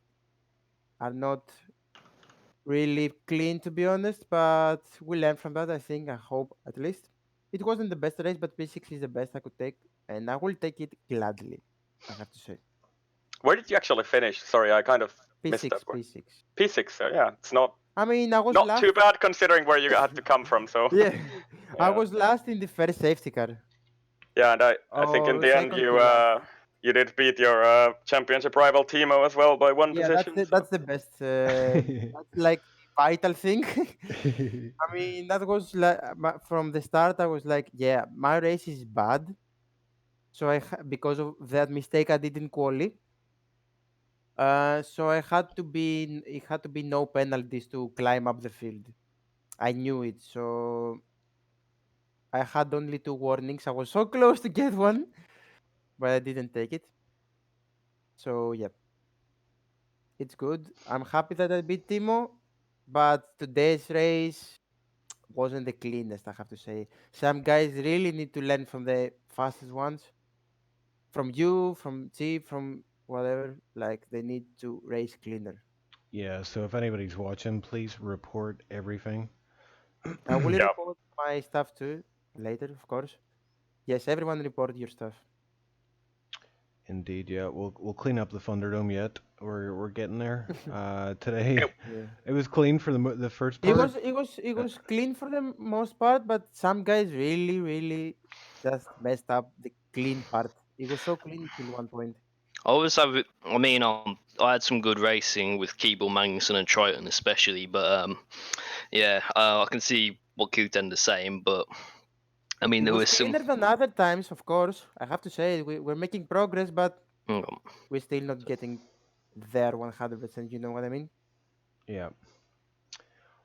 are not really clean, to be honest. But we learn from that. I think. I hope at least. It wasn't the best race, but P6 is the best I could take, and I will take it gladly. I have to say.
Where did you actually finish? Sorry, I kind of missed
P6,
that one.
P6.
P6, yeah, it's not.
I mean, I was
not
last.
too bad considering where you had to come from. So
Yeah, I was last in the first safety car.
Yeah, and I think in the end you did beat your championship rival Timo as well by one position.
That's the best. That's like vital thing. I mean, that was like from the start. I was like, yeah, my race is bad. So because of that mistake, I didn't quali. So I had to be. It had to be no penalties to climb up the field. I knew it. So I had only 2 warnings. I was so close to get one, but I didn't take it. So yeah, it's good. I'm happy that I beat Timo, but today's race wasn't the cleanest, I have to say. Some guys really need to learn from the fastest ones. From you, from T, from whatever. Like they need to race cleaner.
Yeah, so if anybody's watching, please report everything.
I will
Yeah.
report my stuff too later, of course. Yes, everyone report your stuff.
Indeed, yeah. We'll clean up the Thunderdome yet. We're getting there. Today
Yeah.
it was clean for the first
It
part.
was clean for the most part, but some guys really just messed up the clean part. It was so clean till one point.
I always have it. I mean, I had some good racing with Keeble, Magnussen, and Triton especially, but yeah, I can see what Kutender's saying, but I mean,
It
there
was
was some.
cleaner than other times, of course. I have to say we're making progress, but
Mm,
we're still not getting there 100%. You know what I mean?
Yeah.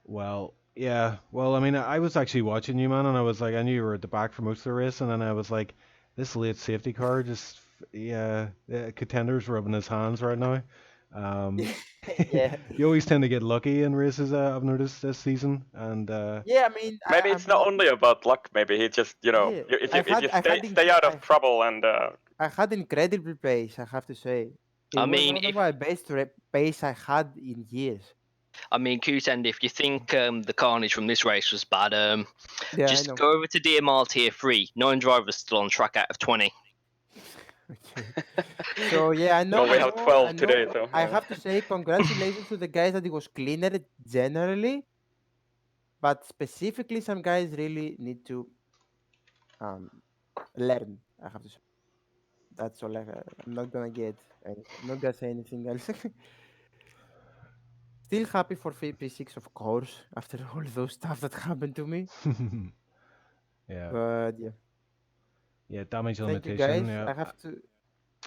Well, yeah. Well, I mean, I was actually watching you, man, and I was like, I knew you were at the back for most of the race, and then I was like, this late safety car just, yeah, Contender's rubbing his hands right now.
Yeah.
You always tend to get lucky in races, I've noticed this season, and
Yeah, I mean,
Maybe it's not only about luck. Maybe he just,
Yeah,
if you stay out of trouble and.
I had incredible pace, I have to say. It
I
was
mean,
one of
if
my best pace I had in years.
I mean, Kutend, if you think the carnage from this race was bad,
Yeah, I
just
know.
go over to DMR Tier 3. 9 drivers still on track out of 20.
Okay. So yeah, I know.
only have 12 today, so.
I have to say congratulations to the guys that it was cleaner generally, but specifically some guys really need to learn. I have to say. That's all. I'm not gonna get. I'm not gonna say anything else. Still happy for P6, of course, after all those stuff that happened to me.
yeah,
But yeah,
yeah, damage
thank you
limitation,
guys.
yeah.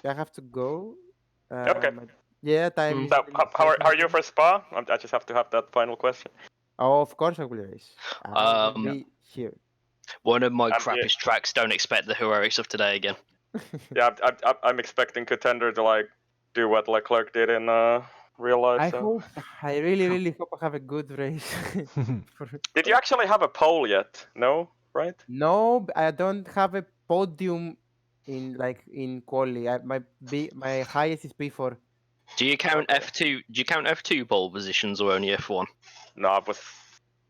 I have to go.
Okay.
Yeah, time is
So
really
how are
pressing
you
me.
for Spa? I just have to have that final question.
Oh, of course I will race. I will
Um,
be here.
One of my
Yeah.
crappiest tracks. Don't expect the heroics of today again.
Yeah, I'm expecting Contender to like do what Leclerc did in real life.
I
So.
hope. I really hope I have a good race.
Did you actually have a pole yet? No, right?
No, I don't have a podium in quali. My highest is P4.
Do you count F2? Do you count F2 pole positions or only F1?
No, I was.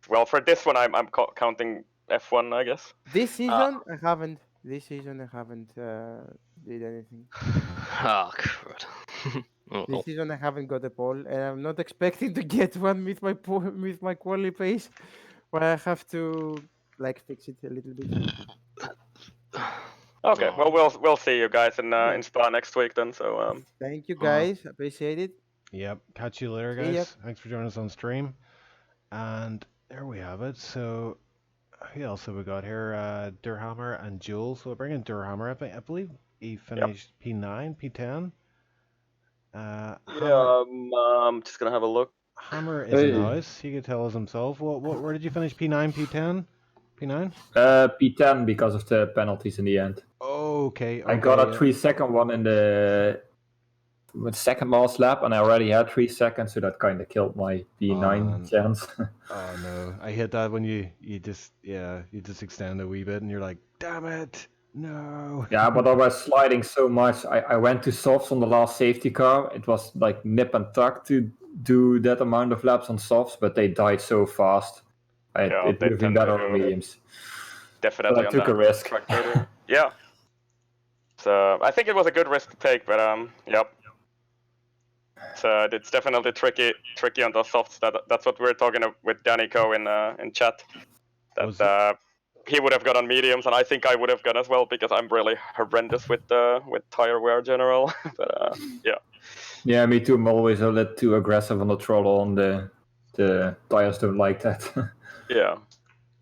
Well, for this one, I'm counting F1, I guess.
This season I haven't. This season I haven't did anything.
Ah, crud.
This season I haven't got a pole, and I'm not expecting to get one with my quali pace. But I have to like fix it a little bit.
Okay, well we'll see you guys in Spa next week then. So
Thank you guys, appreciate it.
Yep, catch you later,
See ya.
guys. Thanks for joining us on stream. And there we have it. So, who else have we got here? Durhammer and Jules. So we'll bring in Durhammer. I believe he finished P9, P10.
I'm just gonna have a look.
Hammer is in the house. He could tell us himself. Where did you finish? P9, P10? P9?
P10 because of the penalties in the end.
Okay.
I got a 3-second one in the second last lap, and I already had 3 seconds, so that kind of killed my P9 chance.
Oh no, I hate that when you just extend a wee bit, and you're like, damn it, no.
Yeah, but I was sliding so much. I went to softs on the last safety car. It was like nip and tuck to do that amount of laps on softs, but they died so fast. It would have been better on mediums.
Definitely.
But I took a risk.
Yeah. So I think it was a good risk to take, but yep. So it's definitely tricky on those softs. That's what we were talking with Danny Co in chat. That he would have got on mediums, and I think I would have got as well because I'm really horrendous with tire wear general. But yeah.
Yeah, me too. I'm always a little too aggressive on the throttle on the the tires don't like that.
Yeah.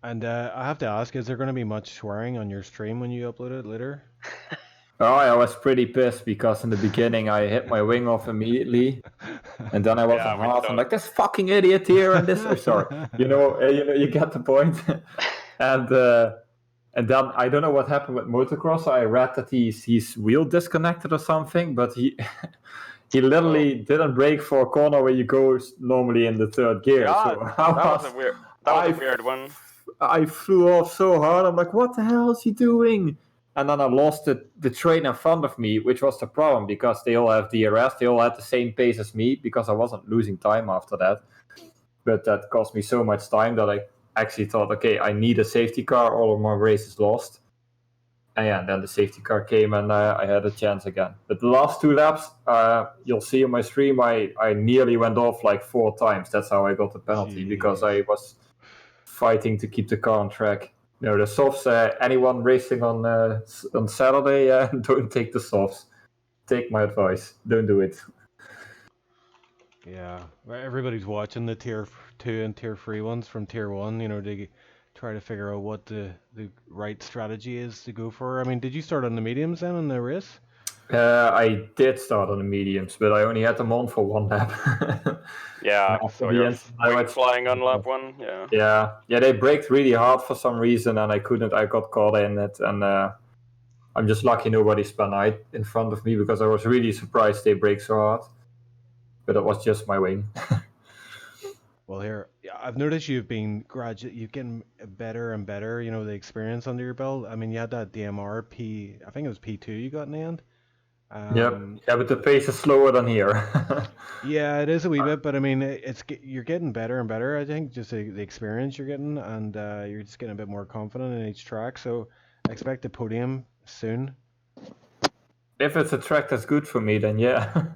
And I have to ask, is there going to be much swearing on your stream when you upload it later?
Oh, I was pretty pissed because in the beginning I hit my wing off immediately, and then I was on half. I'm like, this fucking idiot here, and this. Sorry, you get the point. and then I don't know what happened with motocross. I read that his wheel disconnected or something, but he literally didn't brake for a corner where you go normally in the third gear.
Yeah,
So
that was a weird one.
I flew off so hard. I'm like, what the hell is he doing? And then I lost the train in front of me, which was the problem because they all have DRS. They all had the same pace as me because I wasn't losing time after that. But that cost me so much time that I actually thought, okay, I need a safety car. All of my race is lost. And yeah, then the safety car came and I had a chance again. But the last 2 laps, you'll see on my stream, I nearly went off like 4 times. That's how I got the penalty because I was fighting to keep the car on track. The softs, anyone racing on Saturday, don't take the softs. Take my advice. Don't do it.
Yeah, everybody's watching the tier 2 and tier 3 ones from tier 1, they try to figure out what the right strategy is to go for. I mean, did you start on the mediums then in the race?
I did start on the mediums, but I only had them on for 1 lap.
Yeah, so you're flying on lap 1, yeah.
Yeah, they braked really hard for some reason, and I couldn't. I got caught in it, and I'm just lucky nobody spun out in front of me because I was really surprised they braked so hard. But it was just my wing.
Well, here, I've noticed you've been you've getting better and better, the experience under your belt. I mean, you had that DMR I think it was P2 you got in the end.
Yeah, but the pace is slower than here.
Yeah, it is a wee bit, but I mean, you're getting better and better. I think just the experience you're getting, and you're just getting a bit more confident in each track. So, I expect a podium soon.
If it's a track that's good for me, then yeah.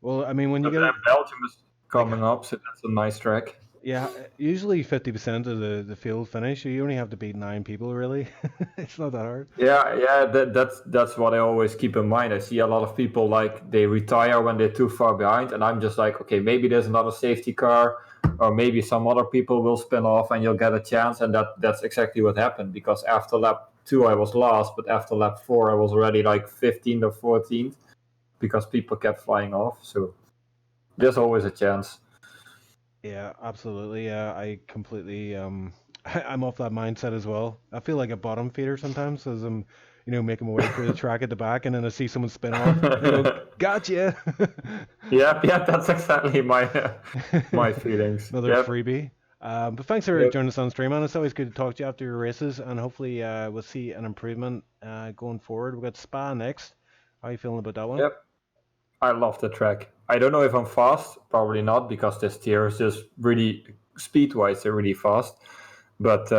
Well, I mean, when you get
Belgium is coming up, so that's a nice track.
Yeah, usually 50% of the field finish. You only have to beat 9 people, really. It's not that hard.
Yeah, that's what I always keep in mind. I see a lot of people they retire when they're too far behind, and I'm just like, okay, maybe there's another safety car, or maybe some other people will spin off, and you'll get a chance. And that's exactly what happened because after lap 2 I was last, but after lap 4 I was already like 15th or 14th because people kept flying off. So there's always a chance.
Yeah, absolutely. I completely I'm off that mindset as well. I feel like a bottom feeder sometimes as I'm, making my way through the track at the back, and then I see someone spin off. I go, gotcha.
Yeah, that's exactly my feelings.
Another freebie. But thanks for joining us on stream, man. It's always good to talk to you after your races, and hopefully we'll see an improvement going forward. We've got Spa next. How are you feeling about that one?
Yep. I love the track. I don't know if I'm fast, probably not, because this tier is just really, speed-wise, they're really fast. But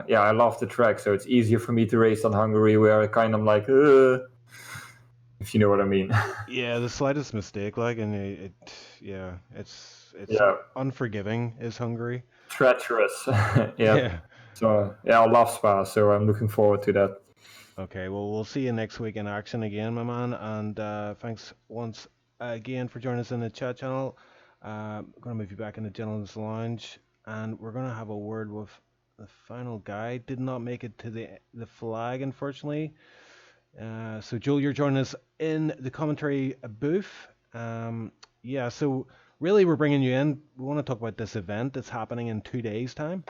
yeah, I love the track, so it's easier for me to race on Hungary, where I kind of like, if you know what I mean.
Yeah, the slightest mistake, and it's unforgiving is Hungary.
Treacherous. Yeah. So yeah, I love Spa, so I'm looking forward to that.
Okay, well, we'll see you next week in action again, my man, and thanks once again for joining us in the chat channel. I'm going to move you back in the Gentleman's Lounge, and we're going to have a word with the final guy. Did not make it to the flag, unfortunately. So, Joel, you're joining us in the commentary booth. Yeah, so really we're bringing you in. We want to talk about this event that's happening in 2 days' time.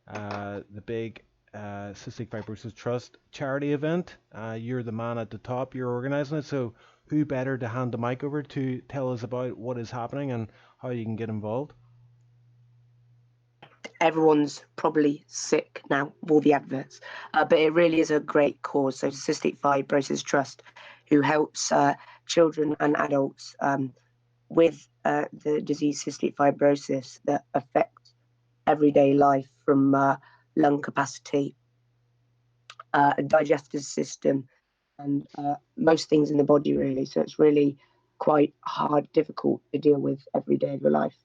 The big Cystic Fibrosis Trust charity event. You're the man at the top, you're organizing it, so who better to hand the mic over to tell us about what is happening and how you can get involved?
Everyone's probably sick now of all the adverts, but it really is a great cause. So Cystic Fibrosis Trust, who helps children and adults with the disease cystic fibrosis that affects everyday life, from lung capacity, digestive system, and most things in the body, really. So it's really quite hard, difficult to deal with every day of your life.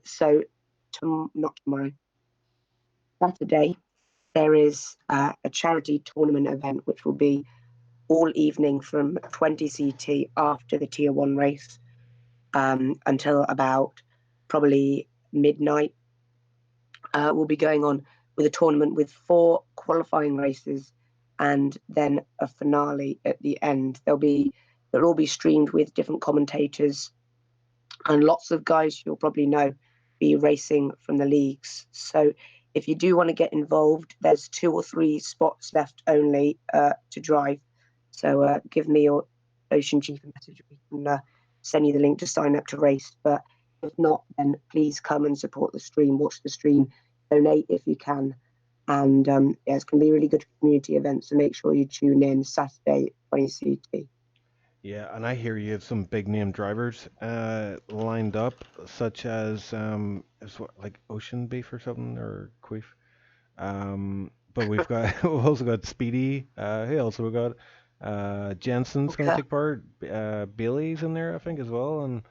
So not tomorrow, Saturday, there is a charity tournament event, which will be all evening from 20 CT after the Tier 1 race until about probably midnight will be going on with a tournament with 4 qualifying races and then a finale at the end. They'll all be streamed with different commentators and lots of guys you'll probably know be racing from the leagues. So if you do want to get involved, there's 2 or 3 spots left only to drive. So give me your Ocean Chief a message. We can send you the link to sign up to race. But if not, then please come and support the stream, watch the stream, donate if you can. And yeah, it's going to be a really good community event. So make sure you tune in Saturday, 20 CT.
Yeah, and I hear you have some big name drivers lined up, such as like Ocean Beef or something, or Queef. But we've also got Speedy. Who else we got? Jensen's going to take part. Billy's in there, I think, as well, and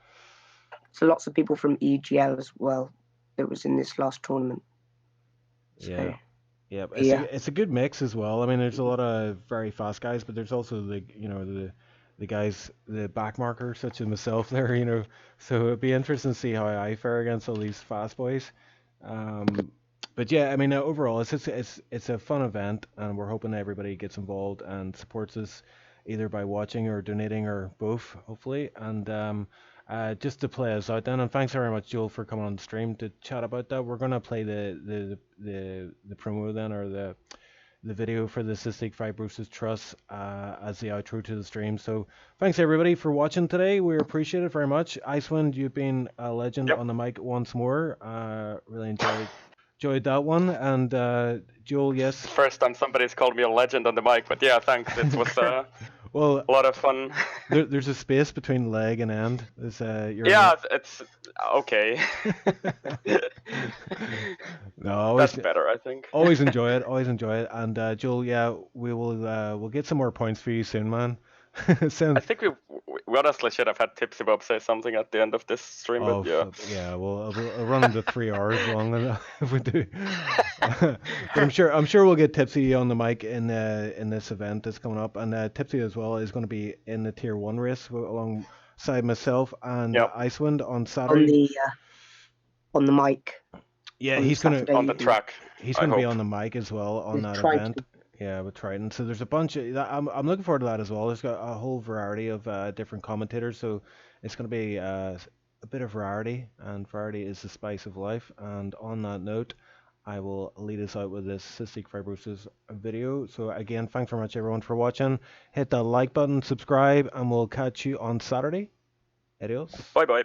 so lots of people from EGL as well that was in this last tournament.
Yeah. Yeah, it's a good mix as well. I mean, there's a lot of very fast guys, but there's also the guys, the backmarkers such as myself there, So it'd be interesting to see how I fare against all these fast boys. But yeah, I mean, overall, it's a fun event, and we're hoping everybody gets involved and supports us either by watching or donating or both, hopefully. And just to play us out then, and thanks very much, Joel, for coming on the stream to chat about that. We're gonna play the promo then, or the video for the Cystic Fibrosis Trust as the outro to the stream. So thanks everybody for watching today. We appreciate it very much. Icewind, you've been a legend on the mic once more. Really enjoyed that one. And Joel, yes.
First time somebody's called me a legend on the mic, but yeah, thanks. It was
well,
a lot of fun.
There's a space between leg and end.
It's okay.
No,
that's better, I think.
Always enjoy it. And Joel, yeah, we'll get some more points for you soon, man.
I think we honestly should have had Tipsy Bob say something at the end of this stream, but yeah.
Yeah, well, I'll run into 3 hours long enough if we do. But I'm sure we'll get Tipsy on the mic in this event that's coming up, and Tipsy as well is going to be in the Tier 1 race alongside myself and Icewind on Saturday.
On the mic.
Yeah, he's going to
on the track.
He's going to be on the mic as well on that event. Yeah, with Triton. So there's a bunch of I'm looking forward to that as well. There's got a whole variety of different commentators, so it's going to be a bit of variety, and variety is the spice of life. And on that note, I will lead us out with this cystic fibrosis video. So again, thanks very much everyone for watching. Hit that like button, subscribe, and we'll catch you on Saturday. Adios.
Bye bye.